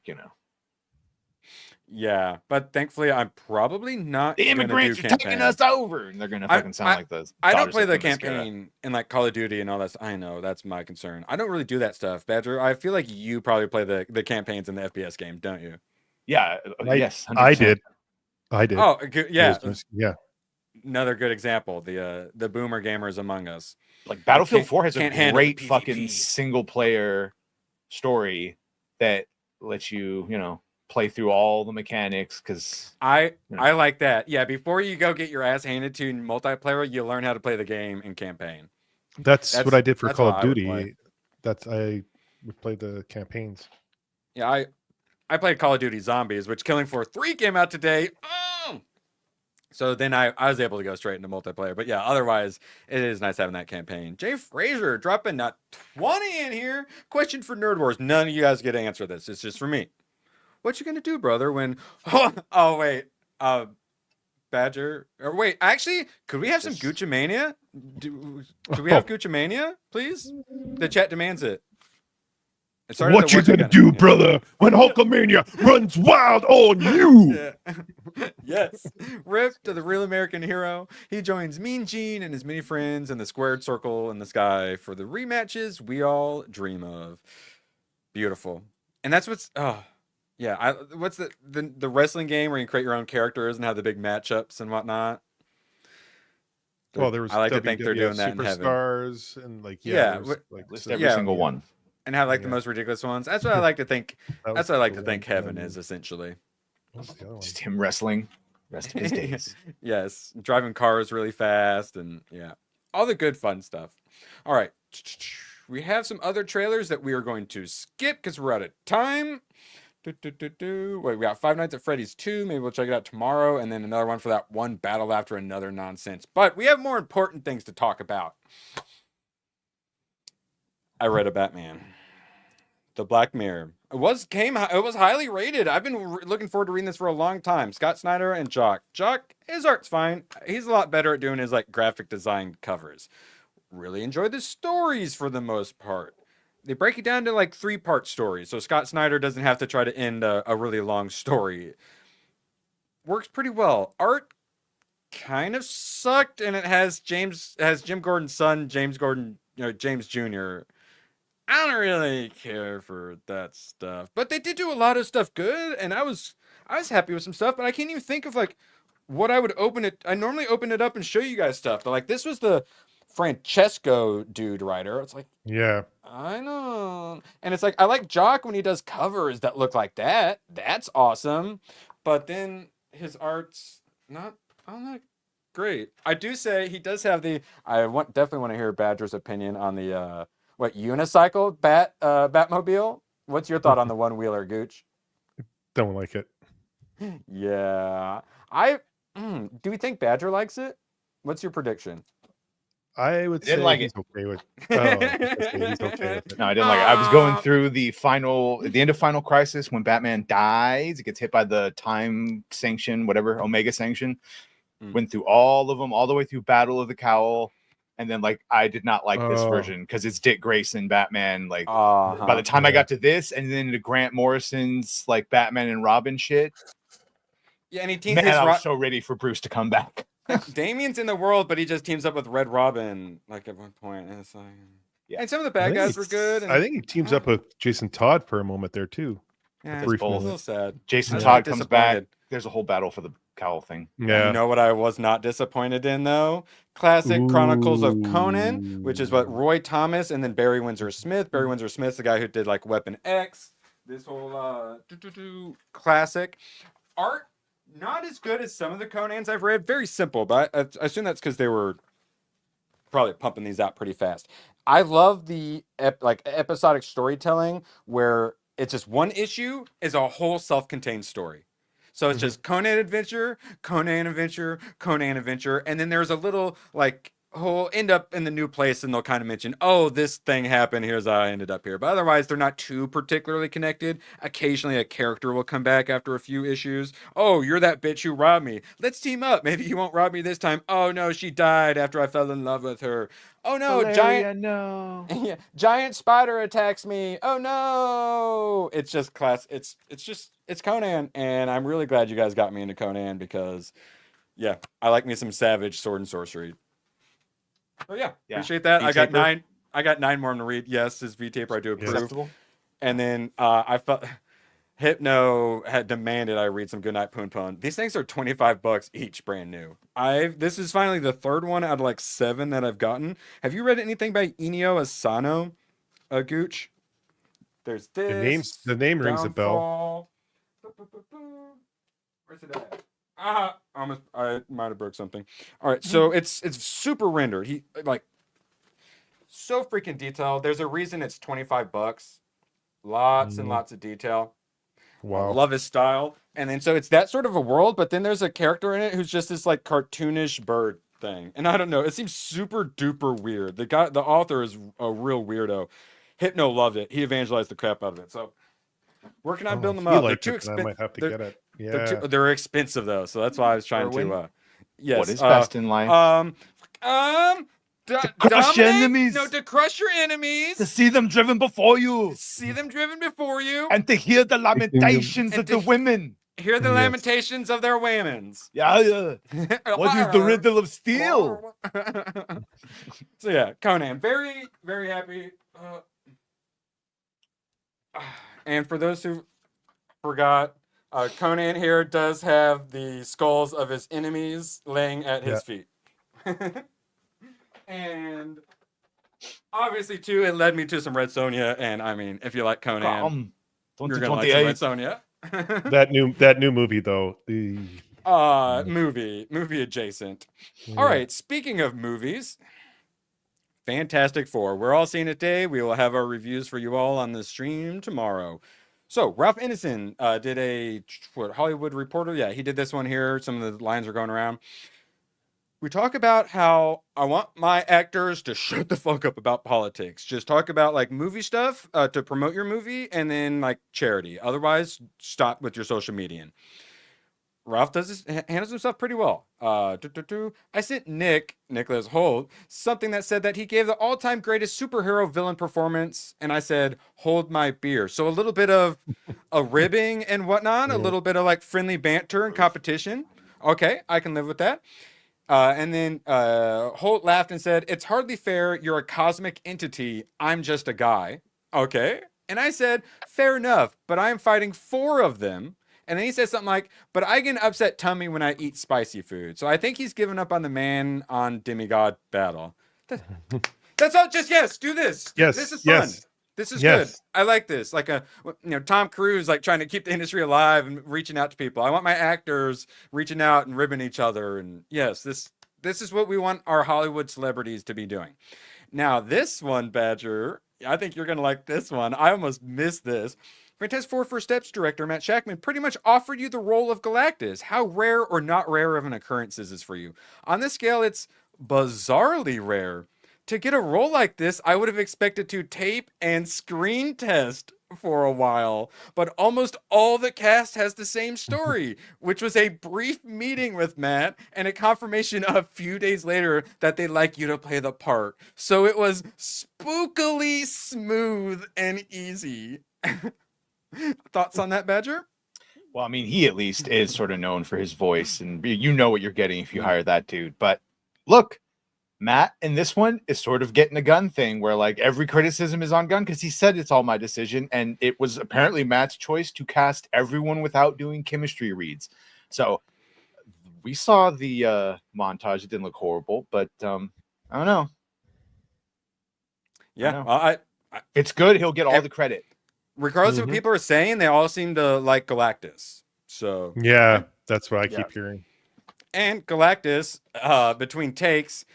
Yeah, but thankfully I'm probably not. The immigrants are taking us over, and they're gonna fucking sound like those. I don't play the campaign in like Call of Duty and all that. I know that's my concern. I don't really do that stuff, Badger. I feel like you probably play the campaigns in the FPS games, don't you? Yeah. Yes. 100%. I did. Oh, yeah. Yeah. Another good example. The boomer gamers among us. Like Battlefield 4 has can't a handle great the fucking PvP. single player story that lets you, play through all the mechanics. Because I like that. Yeah, before you go get your ass handed to in multiplayer, you learn how to play the game in campaign. That's what I did for Call of what I would play. Duty. I would play the campaigns. Yeah, I played Call of Duty Zombies, which Killing Floor 3 came out today. So then I was able to go straight into multiplayer. But yeah, otherwise, it is nice having that campaign. Jay Frazier dropping not 20 in here. Question for Nerd Wars. None of you guys get to answer this. It's just for me. What you gonna do, brother, when... Oh, wait. Badger... Or wait, actually, could we have some Gucci Mania? Do we have Gucci Mania, please? The chat demands it. What you gonna do, brother, when Hulkamania runs wild on you? Yeah. Yes. Rip to the real American hero. He joins Mean Gene and his many friends in the squared circle in the sky for the rematches we all dream of. Beautiful. And that's what's... Oh, yeah. What's the wrestling game where you create your own characters and have the big matchups and whatnot? Well, there was I like to WWF think they're doing that in heaven. Superstars and like list every single one. And have like the most ridiculous ones. That's what I like to think. That's what I like to think heaven is essentially. Just him wrestling rest of his days. Yes, driving cars really fast and yeah, all the good fun stuff. All right, we have some other trailers that we are going to skip because we're out of time. Wait, we got Five Nights at Freddy's 2. Maybe we'll check it out tomorrow, and then another one for that one battle after another nonsense. But we have more important things to talk about. I read a Batman, The Black Mirror. It was highly rated. I've been looking forward to reading this for a long time. Scott Snyder and Jocks. His art's fine. He's a lot better at doing his like graphic design covers. Really enjoyed the stories for the most part. They break it down to like 3-part stories, so Scott Snyder doesn't have to try to end a really long story. Works pretty well. Art kind of sucked, and it has Jim Gordon's son, James Jr. I don't really care for that stuff, but they did do a lot of stuff good, and I was happy with some stuff, but I can't even think of like what I would open it. I normally open it up and show you guys stuff, but like this was the Francesco dude writer. It's like, yeah, I know, and it's like I like Jock when he does covers that look like that. That's awesome, but then his art's not great. I do say he does have the. Definitely want to hear Badger's opinion on the unicycle Batmobile. What's your thought on the one-wheeler, Gooch? Don't like it. Yeah, do we think Badger likes it? What's your prediction? I would say he's okay with. He's okay with it. No, I didn't like it. I was going through at the end of Final Crisis when Batman dies. He gets hit by the time sanction, whatever Omega sanction. Went through all of them, all the way through Battle of the Cowl. And then, like, I did not like this version because it's Dick Grayson Batman. Like, by the time I got to this, and then to Grant Morrison's like Batman and Robin shit. Yeah, and he teams. Man, I was so ready for Bruce to come back. Damien's in the world, but he just teams up with Red Robin, like at one point. And it's like, yeah. And some of the bad guys were good. And, I think he teams up with Jason Todd for a moment there too. Yeah, it's a little sad. Jason Todd comes back. There's a whole battle for the cowl thing. Yeah. You know what I was not disappointed in though? Classic Chronicles of Conan, which is what Roy Thomas and then Barry Windsor Smith. Barry Windsor Smith's the guy who did like Weapon X. This whole classic art. Not as good as some of the Conans I've read. Very simple, but I assume that's because they were probably pumping these out pretty fast. I love the episodic storytelling where it's just one issue is a whole self-contained story. So it's just Conan Adventure, Conan Adventure, Conan Adventure, and then there's a little like whole end up in the new place and they'll kind of mention, oh, this thing happened, here's how I ended up here. But otherwise, they're not too particularly connected. Occasionally, a character will come back after a few issues. Oh, you're that bitch who robbed me. Let's team up. Maybe you won't rob me this time. Oh, no, she died after I fell in love with her. Oh, no, Valeria, yeah, giant spider attacks me. Oh, no. It's just it's Conan. And I'm really glad you guys got me into Conan because, yeah, I like me some savage sword and sorcery. Oh yeah, appreciate that. I got nine more to read. Yes, his V taper I do approve. And then I felt Hypno had demanded I read some Goodnight Poon Pun. These things are $25 each, brand new. This is finally the third one out of like 7 that I've gotten. Have you read anything by Inio Asano, Gooch? There's this. The name rings a bell. Where's it at? I might have broke something. All right, so it's super rendered. He like so freaking detailed. There's a reason it's $25. Lots and lots of detail. Wow. I love his style. And then so it's that sort of a world, but then there's a character in it who's just this like cartoonish bird thing. And I don't know, it seems super duper weird. The author is a real weirdo. Hypno loved it. He evangelized the crap out of it. So working on building them up. They're too expensive. I might have to get it. Yeah. They're expensive though, so that's why I was trying to yes. What is best in life? To crush your enemies. No, to crush your enemies. To see them driven before you. See them driven before you. And to hear the lamentations of the women. Hear the lamentations of their women's. Yeah. What is the riddle of steel? So yeah, Conan, very, very happy. And for those who forgot, Conan here does have the skulls of his enemies laying at his feet. And obviously, too, it led me to some Red Sonja. And I mean, if you like Conan, you're gonna like some Red Sonja. that new movie though. Movie adjacent. All right. Speaking of movies, Fantastic Four. We're all seeing it today. We will have our reviews for you all on the stream tomorrow. So Ralph Ineson did a Hollywood Reporter. Yeah, he did this one here. Some of the lines are going around. We talk about how I want my actors to shut the fuck up about politics. Just talk about like movie stuff to promote your movie, and then like charity. Otherwise, stop with your social media. Ralph handles himself pretty well. I sent Nicholas Holt, something that said that he gave the all-time greatest superhero villain performance, and I said, hold my beer. So a little bit of a ribbing and whatnot, a little bit of like friendly banter and competition. Okay, I can live with that. And then Holt laughed and said, it's hardly fair. You're a cosmic entity. I'm just a guy. Okay. And I said, fair enough, but I am fighting 4 of them. And then he said something like, but I get an upset tummy when I eat spicy food. So I think he's given up on the man on demigod battle. That's all. Just yes, do this. Yes. This is fun. This is good. I like this. Like Tom Cruise, like trying to keep the industry alive and reaching out to people. I want my actors reaching out and ribbing each other. And yes, this is what we want our Hollywood celebrities to be doing. Now, this one, Badger, I think you're going to like this one. I almost missed this. Fantastic Four First Steps director Matt Shakman pretty much offered you the role of Galactus. How rare or not rare of an occurrence is this for you? On this scale, it's bizarrely rare. To get a role like this, I would have expected to tape and screen test for a while, but almost all the cast has the same story, which was a brief meeting with Matt and a confirmation a few days later that they'd like you to play the part. So it was spookily smooth and easy. Thoughts on that, Badger? Well, I mean, he at least is sort of known for his voice, and you know what you're getting if you hire that dude. But look, Matt in this one is sort of getting a Gunn thing where like every criticism is on Gunn because he said it's all my decision, and it was apparently Matt's choice to cast everyone without doing chemistry reads. So we saw the montage. It didn't look horrible, but I don't know. Yeah, I it's good. He'll get all the credit. Regardless of what people are saying, they all seem to like Galactus. So yeah, that's what I keep hearing. And Galactus, in between takes,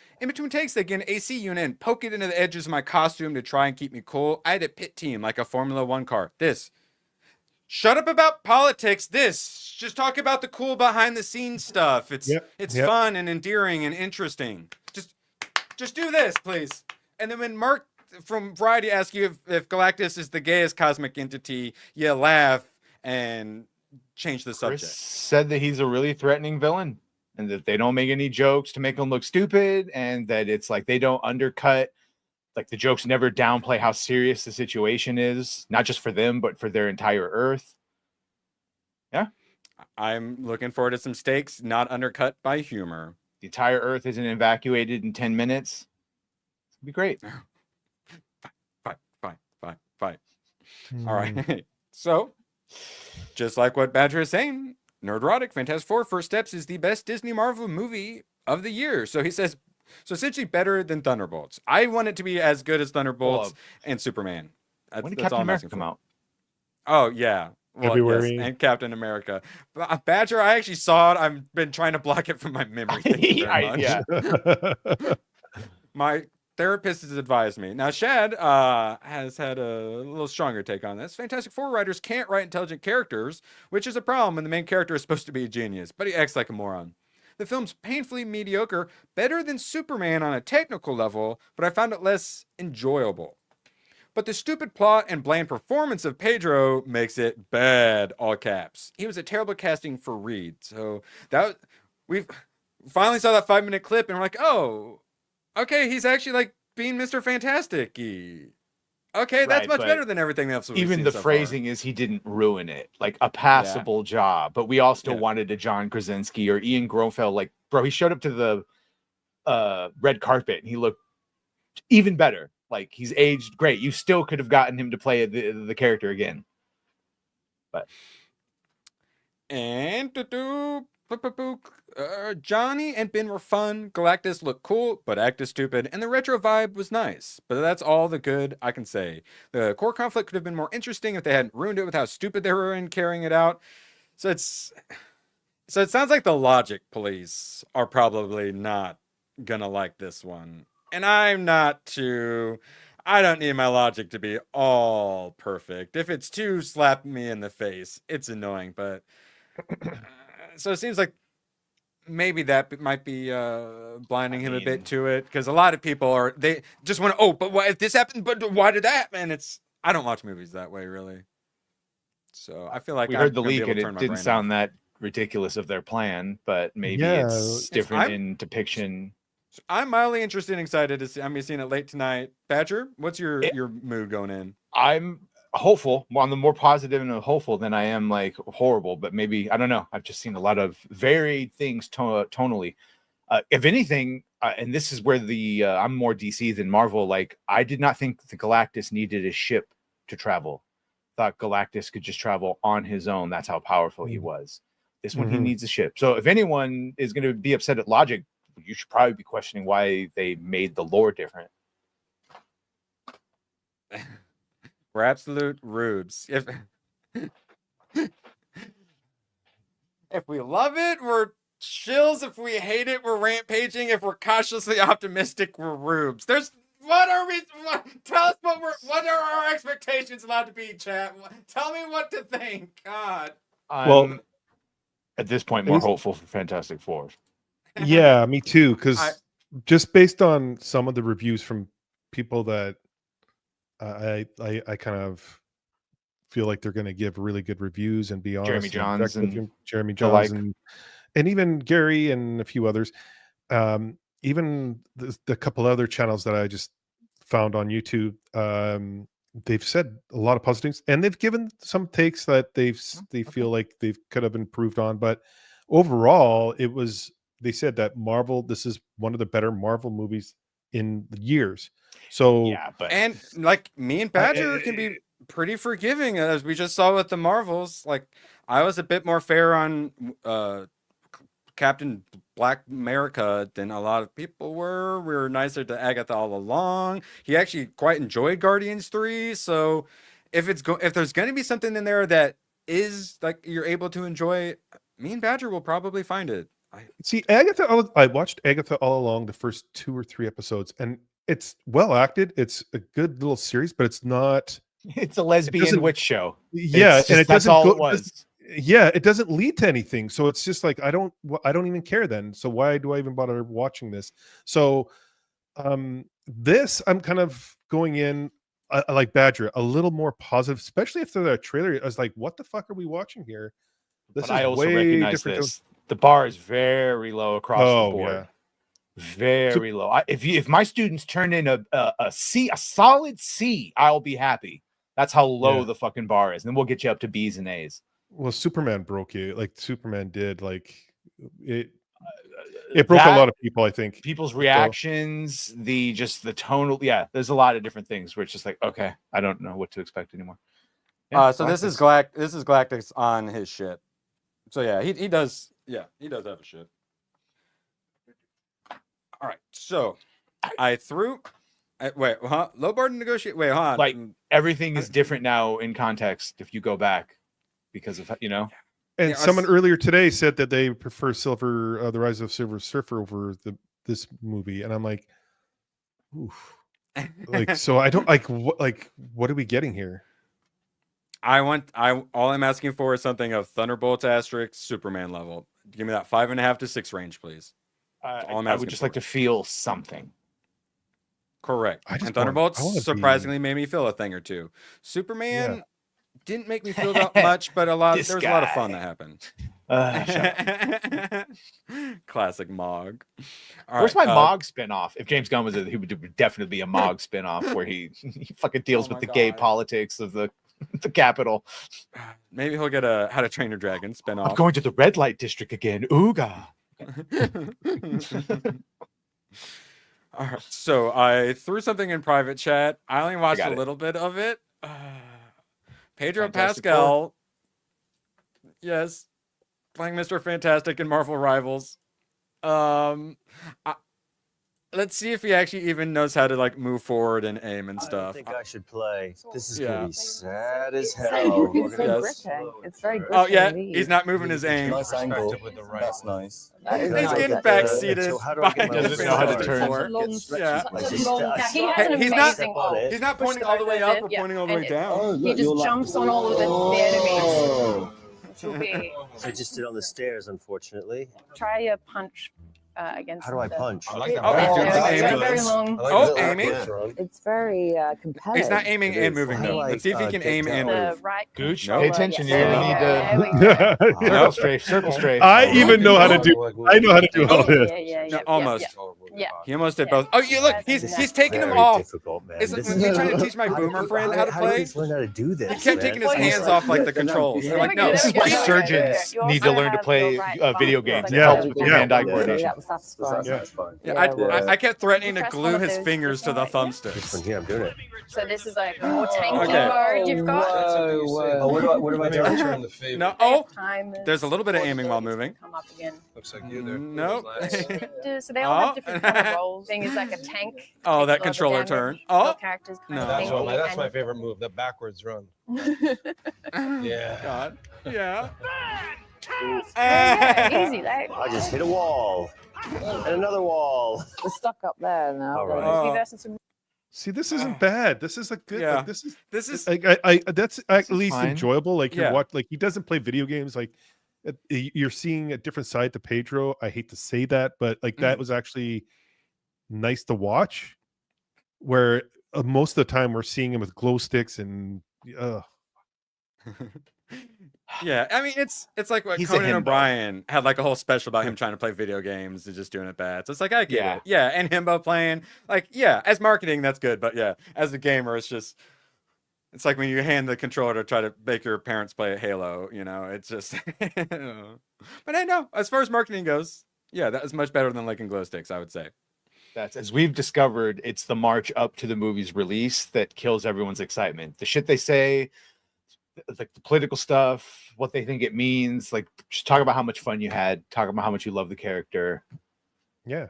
they get an AC unit and poke it into the edges of my costume to try and keep me cool. I had a pit team like a Formula One car. Shut up about politics. Just talk about the cool behind the scenes stuff. It's fun and endearing and interesting. Just do this, please. And then when Mark from Variety asks you if Galactus is the gayest cosmic entity, you laugh and change the subject. Chris said that he's a really threatening villain and that they don't make any jokes to make him look stupid, and that it's like they don't undercut, like the jokes never downplay how serious the situation is, not just for them, but for their entire Earth. Yeah. I'm looking forward to some stakes not undercut by humor. The entire Earth isn't evacuated in 10 minutes. It'd be great. Fight. All right. So just like what Badger is saying, Nerdrotic Fantastic Four First Steps is the best Disney Marvel movie of the year. So he says, so essentially better than Thunderbolts. I want it to be as good as Thunderbolts and Superman. When did Captain America come out? Oh, yeah. Well, February. yes, and Captain America. Badger, I actually saw it. I've been trying to block it from my memory. Thank you very much. My therapist has advised me. Now, Shad has had a little stronger take on this. Fantastic Four writers can't write intelligent characters, which is a problem when the main character is supposed to be a genius, but he acts like a moron. The film's painfully mediocre, better than Superman on a technical level, but I found it less enjoyable. But the stupid plot and bland performance of Pedro makes it bad, all caps. He was a terrible casting for Reed. So we finally saw that 5-minute clip and we're like, oh, okay, he's actually like being Mr. Fantastic-y. Okay, that's much better than everything else we've even seen the so phrasing far. is he didn't ruin it. Like a passable job. But we all still wanted a John Krasinski or Ian Grofeld. Like, bro, he showed up to the red carpet and he looked even better. Like, he's aged great. You still could have gotten him to play the character again. But and Johnny and Ben were fun. Galactus looked cool, but acted stupid, and the retro vibe was nice. But that's all the good I can say. The core conflict could have been more interesting if they hadn't ruined it with how stupid they were in carrying it out. So it sounds like the logic police are probably not gonna like this one. And I'm not too... I don't need my logic to be all perfect. If it's too slap me in the face, it's annoying. But so it seems like maybe that might be blinding him a bit to it. Because a lot of people they just want to, oh, but why if this happened? But why did that happen? I don't watch movies that way, really. So I feel like we heard the leak and it didn't sound that ridiculous of their plan, but maybe it's different in depiction. I'm mildly interested and excited to see. I'm seeing it late tonight. Badger, what's your mood going in? I'm hopeful. Well, I'm more positive and hopeful than I am like horrible, but maybe, I don't know. I've just seen a lot of varied things tonally. If anything, and this is where I'm more DC than Marvel. Like, I did not think the Galactus needed a ship to travel. Thought Galactus could just travel on his own. That's how powerful he was. This one, he needs a ship. So if anyone is going to be upset at logic, you should probably be questioning why they made the lore different. We're absolute rubes. If we love it, we're chills. If we hate it, we're rampaging. If we're cautiously optimistic, we're rubes. Tell us what are our expectations allowed to be, chat? Tell me what to think. God. Well, at this point, more hopeful for Fantastic Four. Yeah, me too. Because just based on some of the reviews from people that I kind of feel like they're going to give really good reviews and be honest. Jeremy Johns and even Gary and a few others. Even the couple other channels that I just found on YouTube, they've said a lot of positives, and they've given some takes that they feel like they could have improved on. But overall, they said that this is one of the better Marvel movies in years. So yeah, and like me and Badger can be pretty forgiving, as we just saw with the Marvels. Like, I was a bit more fair on Captain Black America than a lot of people were. We were nicer to Agatha all along. He actually quite enjoyed Guardians 3. So if there's going to be something in there that is like you're able to enjoy, me and Badger will probably find it. See, Agatha, I watched Agatha all along the first 2 or 3 episodes, and it's well acted. It's a good little series, but it's not. It's a lesbian witch show. Yeah, and that's all it was. Yeah, it doesn't lead to anything. So it's just like I don't even care then. So why do I even bother watching this? So this I'm kind of going in like Badger, a little more positive, especially after the trailer. I was like, what the fuck are we watching here? But I also recognize this. The bar is very low across the board. Yeah. Very low. If my students turn in a solid C, I'll be happy. That's how low the fucking bar is. And then we'll get you up to B's and A's. Well, Superman broke you. Like Superman did. Like it broke a lot of people, I think. People's reactions, the tonal. Yeah, there's a lot of different things where it's just like, okay, I don't know what to expect anymore. So this is Galactus on his ship. So yeah, he does. Yeah, he does have a ship. All right, so I threw. Wait, huh? Low bar to negotiate. Wait, huh? Like everything is different now in context if you go back because of And Yeah, someone earlier today said that they prefer the Rise of Silver Surfer over this movie, and I'm like, oof. Like, so I don't what are we getting here? all I'm asking for is something of Thunderbolt asterisk Superman level. Give me that 5.5 to 6 range, please. All I'm I asking would just for. like to feel something. Correct. I just And Thunderbolts I wanna surprisingly made me feel a thing or two. Superman Yeah. didn't make me feel that much, but there was a lot of fun guy. that happened. Shut up. Classic Mog. All Where's right, my Mog spinoff? If James Gunn was he would definitely be a Mog spinoff where he fucking deals with the gay politics of the capital. Maybe he'll get a How to Train Your Dragon spinoff. I'm going to the red light district again. Ooga. All right, so I threw something in private chat. I only watched a little bit of it. Pedro Fantastic Pascal, yes, playing Mr. Fantastic in Marvel Rivals. Let's see if he actually even knows how to like move forward and aim and stuff. I think I should play. This is Yeah. gonna be sad as hell. We're It's gonna so It's very good. Oh yeah, he's not moving his aim. nice angle. That's nice. He's getting backseated. So how do I get my Doesn't know how to turn. Yeah. He has an He's amazing He's not pointing all the way up or pointing all the way down. He just jumps on all of the enemies. Which will be I just did on the stairs, unfortunately. try a punch against. How do I punch? Oh, he's doing some It's aiming. very long. Aiming. It's very compelling. He's not aiming and moving though. Let's see if he can aim and The move. right Gooch, Nope. pay attention. You're There gonna we need go. to There we go. circle strafe. I even know how to do. I know how to do all this. No, almost. Yeah. He almost did both. Oh, you look. He's taking them Very off. difficult, man. It's This like is- when you trying to teach my boomer friend how to How do play. kids learn how to do this? He kept man? taking his hands off like the controls. They're like, no. This is why Yeah. surgeons You need to also learn to have play your right video bump. games. Yeah. It helps with your Yeah. hand-eye Yeah. coordination. That was satisfying. That's fun. Yeah, Yeah. I kept threatening to Press glue one of his those fingers to the just like- This thumbsticks. one here, I'm doing it. So this is like more tanky Okay. mode you've got. Oh, what do I do? No. They Oh, have timers, there's a little bit of aiming while abilities moving. to come up again. Looks like you there. Nope. So they all Oh. have different kind of roles. Thing is like a tank. Oh, takes that a lot of controller damage. turn. Your Oh. character's No. kind That's of tanky That's my and- favorite move, the backwards run. Yeah. God. Yeah. Yeah, easy. Like, I just hit a wall. And another wall. We're stuck up there now. All right. Oh. reversing some See, this isn't bad. This is a good. Yeah. Like, this is This is I that's at is least fine. enjoyable. Like Yeah. like he doesn't play video games. Like you're seeing a different side to Pedro. I hate to say that, but like that was actually nice to watch. Where most of the time we're seeing him with glow sticks and Yeah, I mean it's like what He's a Conan himbo. O'Brien had like a whole special about him trying to play video games and just doing it bad. So it's like I get Yeah. it. Yeah, and himbo playing like yeah, as marketing that's good, but yeah, as a gamer it's just it's like when you hand the controller to try to make your parents play Halo, you know, it's just But I know, as far as marketing goes, yeah, that is much better than liking glow sticks, I would say. That's as we've discovered, it's the march up to the movie's release that kills everyone's excitement. The shit they say, like the political stuff, what they think it means, like just talk about how much fun you had, talk about how much you love the character, yeah,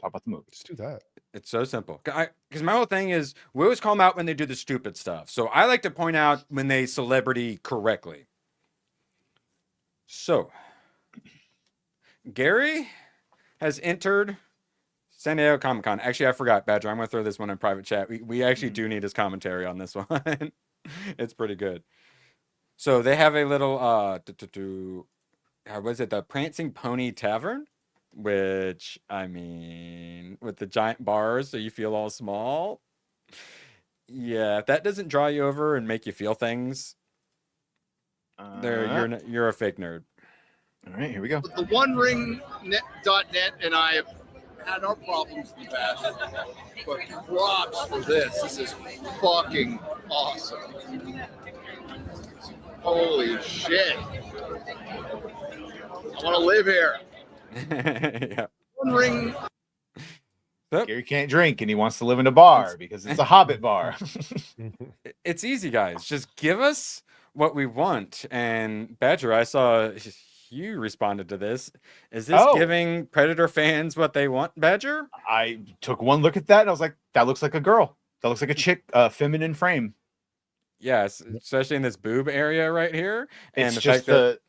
talk about the movie. just do that. It's so simple. Because my whole thing is we always call them out when they do the stupid stuff. So I like to point out when they celebrity correctly. So Gary has entered San Diego Comic-Con. Actually, I forgot, Badger. I'm going to throw this one in private chat. We actually do need his commentary on this one. It's pretty good. So they have a little, what is it? The Prancing Pony Tavern, which, I mean, with the giant bars so you feel all small. Yeah, if that doesn't draw you over and make you feel things, you're a fake nerd. All right, here we go. The OneRing.net and I have had our problems in the past, but props for this. This is fucking awesome. Holy shit. I want to live here. Yeah. One Ring. Yep. Gary can't drink and he wants to live in a bar because it's a Hobbit bar. It's easy, guys. Just give us what we want. And Badger, I saw you responded to this. Is this giving Predator fans what they want, Badger? I took one look at that and I was like, that looks like a girl. That looks like a chick, feminine frame. Yes, especially in this boob area right here. And It's the just fact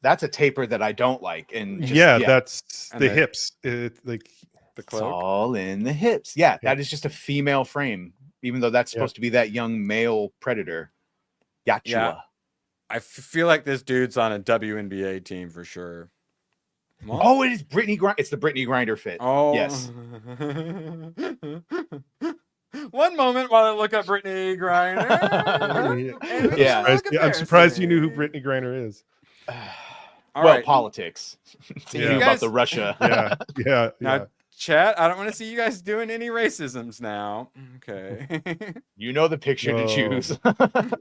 that's a taper that I don't like. And just, that's And the the- hips. It, like the it's cloak. all in the hips. Yeah, that is just a female frame, even though that's supposed to be that young male predator. Yachua. Yeah. I feel like this dude's on a WNBA team for sure. Oh, it is Brittany Grinder. It's the Brittany Grinder fit. Oh, yes. One moment while I look up Brittany Griner. Yeah. I'm surprised you knew who Brittany Griner is. All well, right. politics. So you knew about the Russia. Yeah. Now, chat, I don't want to see you guys doing any racisms now. Okay. You know the picture to choose.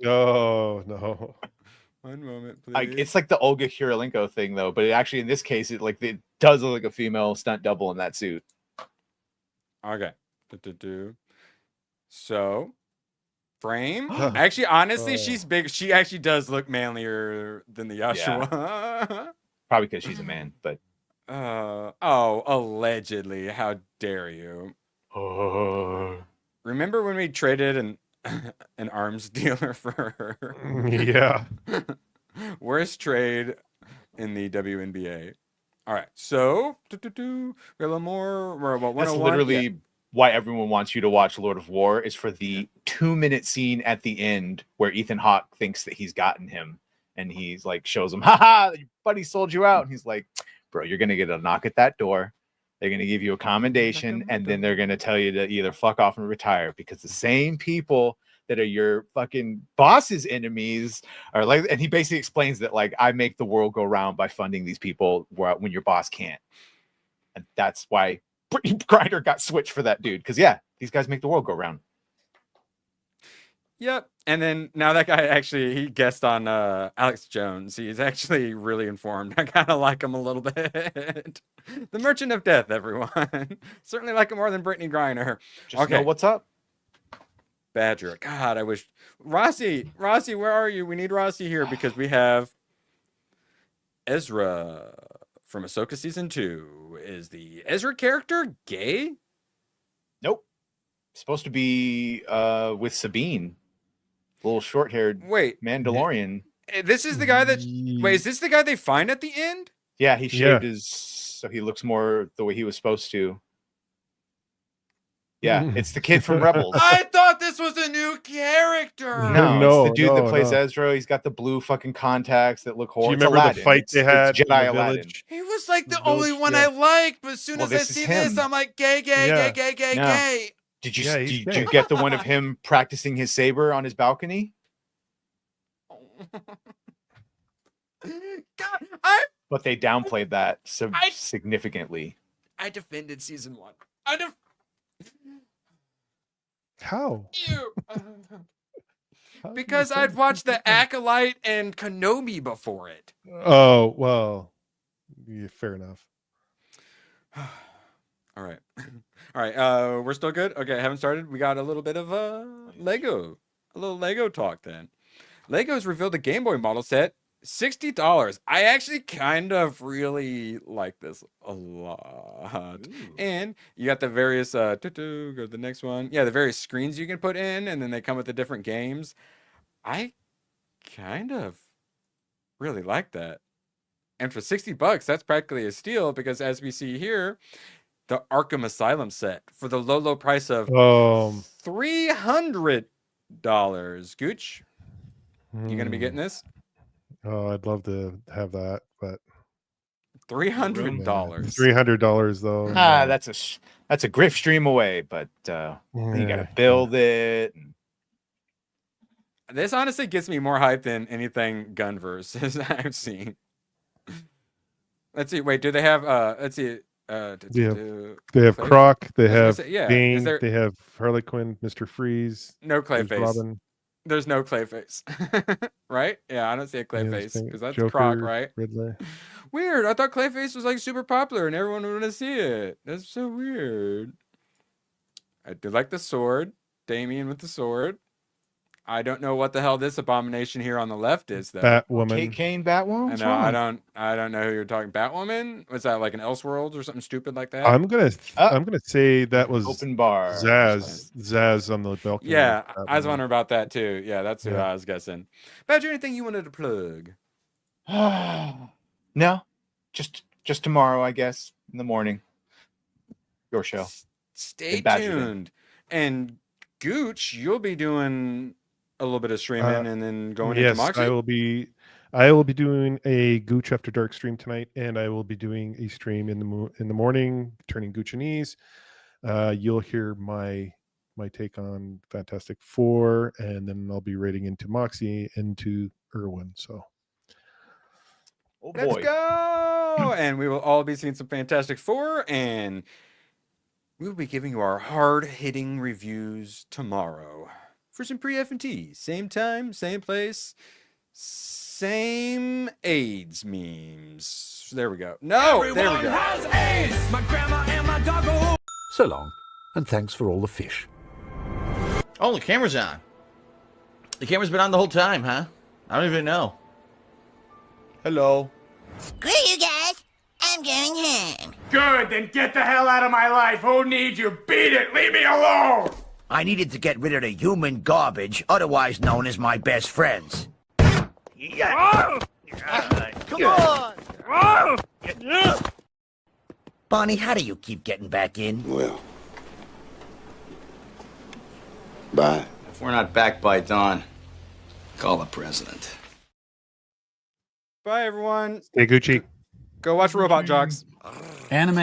No. One moment, please. Like, it's like the Olga Kurylenko thing, though. But actually, in this case, it does look like a female stunt double in that suit. Okay. So, frame. Actually, honestly, she's big. She actually does look manlier than the Yashua. Probably because she's a man, but. Allegedly. How dare you? Remember when we traded an arms dealer for her? Yeah. Worst trade in the WNBA. All right, so we got a little more. We're about 101. That's literally why everyone wants you to watch Lord of War, is for the 2-minute scene at the end where Ethan Hawke thinks that he's gotten him, and he's like, shows him, haha, your buddy sold you out, and he's like, bro, you're gonna get a knock at that door. They're gonna give you a commendation, and then they're gonna tell you to either fuck off and retire, because the same people that are your fucking boss's enemies are like, and he basically explains that, like, I make the world go round by funding these people when your boss can't. And that's why Grindr got switched for that dude. Because these guys make the world go round. Yep. And then now that guy actually, he guessed on Alex Jones. He's actually really informed. I kind of like him a little bit. The Merchant of Death, everyone. Certainly like him more than Brittany Griner. Just know what's up. Badger. God, I wish. Rossi, where are you? We need Rossi here because we have Ezra from Ahsoka Season 2. Is the Ezra character gay? Nope. Supposed to be with Sabine. Little short-haired Mandalorian. This is the guy that... Wait, is this the guy they find at the end? Yeah, he shaved his... So he looks more the way he was supposed to. Yeah, it's the kid from Rebels. I thought this was a new character. No, it's the dude that plays Ezra. He's got the blue fucking contacts that look horrible. Do you remember the fight they had It's Jedi in the Aladdin. village? He was like the only one I liked, but as soon as I see this, I'm like, gay. Did you get the one of him practicing his saber on his balcony? God, But they downplayed that significantly. I defended Season 1. How? Because I'd watched The Acolyte and Kenobi before it. Oh, well, yeah, fair enough. All right. We're still good. Okay, haven't started. We got a little bit of a little Lego talk then. Lego's revealed a Game Boy model set, $60. I actually kind of really like this a lot. Ooh. And you got the various go to the next one. Yeah, the various screens you can put in, and then they come with the different games. I kind of really like that. And for $60, that's practically a steal, because as we see here, the Arkham Asylum set for the low price of $300. Gooch, you gonna be getting this? Oh, I'd love to have that, but $300. $300 though. That's a grift stream away, but you gotta build it. This honestly gets me more hyped than anything Gunverse I've seen. Let's see. Wait, do they have? Let's see. They have Croc. They have Bane. There... They have Harley Quinn, Mr. Freeze. No Clayface. Robin. There's no Clayface, right? Yeah, I don't see a Clayface because that's Joker, Croc, right? Riddler. Weird. I thought Clayface was like super popular and everyone would want to see it. That's so weird. I do like the sword. Damien with the sword. I don't know what the hell this abomination here on the left is, though. Batwoman. Kate Kane, Batwoman. I know. I don't know who you're talking. Batwoman? Was that like an Elseworlds or something stupid like that? I'm gonna say that was Open bar. Zaz on the balcony. Yeah, I was wondering about that too. Yeah, that's who I was guessing. Badger, anything you wanted to plug? No, just tomorrow, I guess, in the morning. Your show. Stay tuned. And Gooch, you'll be doing a little bit of streaming and then going into Moxie. I will be doing a Gooch After Dark stream tonight, and I will be doing a stream in the morning, turning Goochanese. You'll hear my take on Fantastic Four, and then I'll be raiding into Moxie, into Irwin. So let's go! And we will all be seeing some Fantastic Four, and we will be giving you our hard-hitting reviews tomorrow for some pre-F&T. Same time, same place, same AIDS memes. There we go. No, there we go. Has AIDS. My grandma and my doggo. So long, and thanks for all the fish. Oh, the camera's on. The camera's been on the whole time, huh? I don't even know. Hello. Screw you guys. I'm going home. Good, then get the hell out of my life. Who needs you? Beat it. Leave me alone. I needed to get rid of the human garbage, otherwise known as my best friends. Come on. Bonnie, how do you keep getting back in? Well, bye. If we're not back by dawn, call the president. Bye, everyone. Stay Gucci. Go watch Robot Jocks. Anime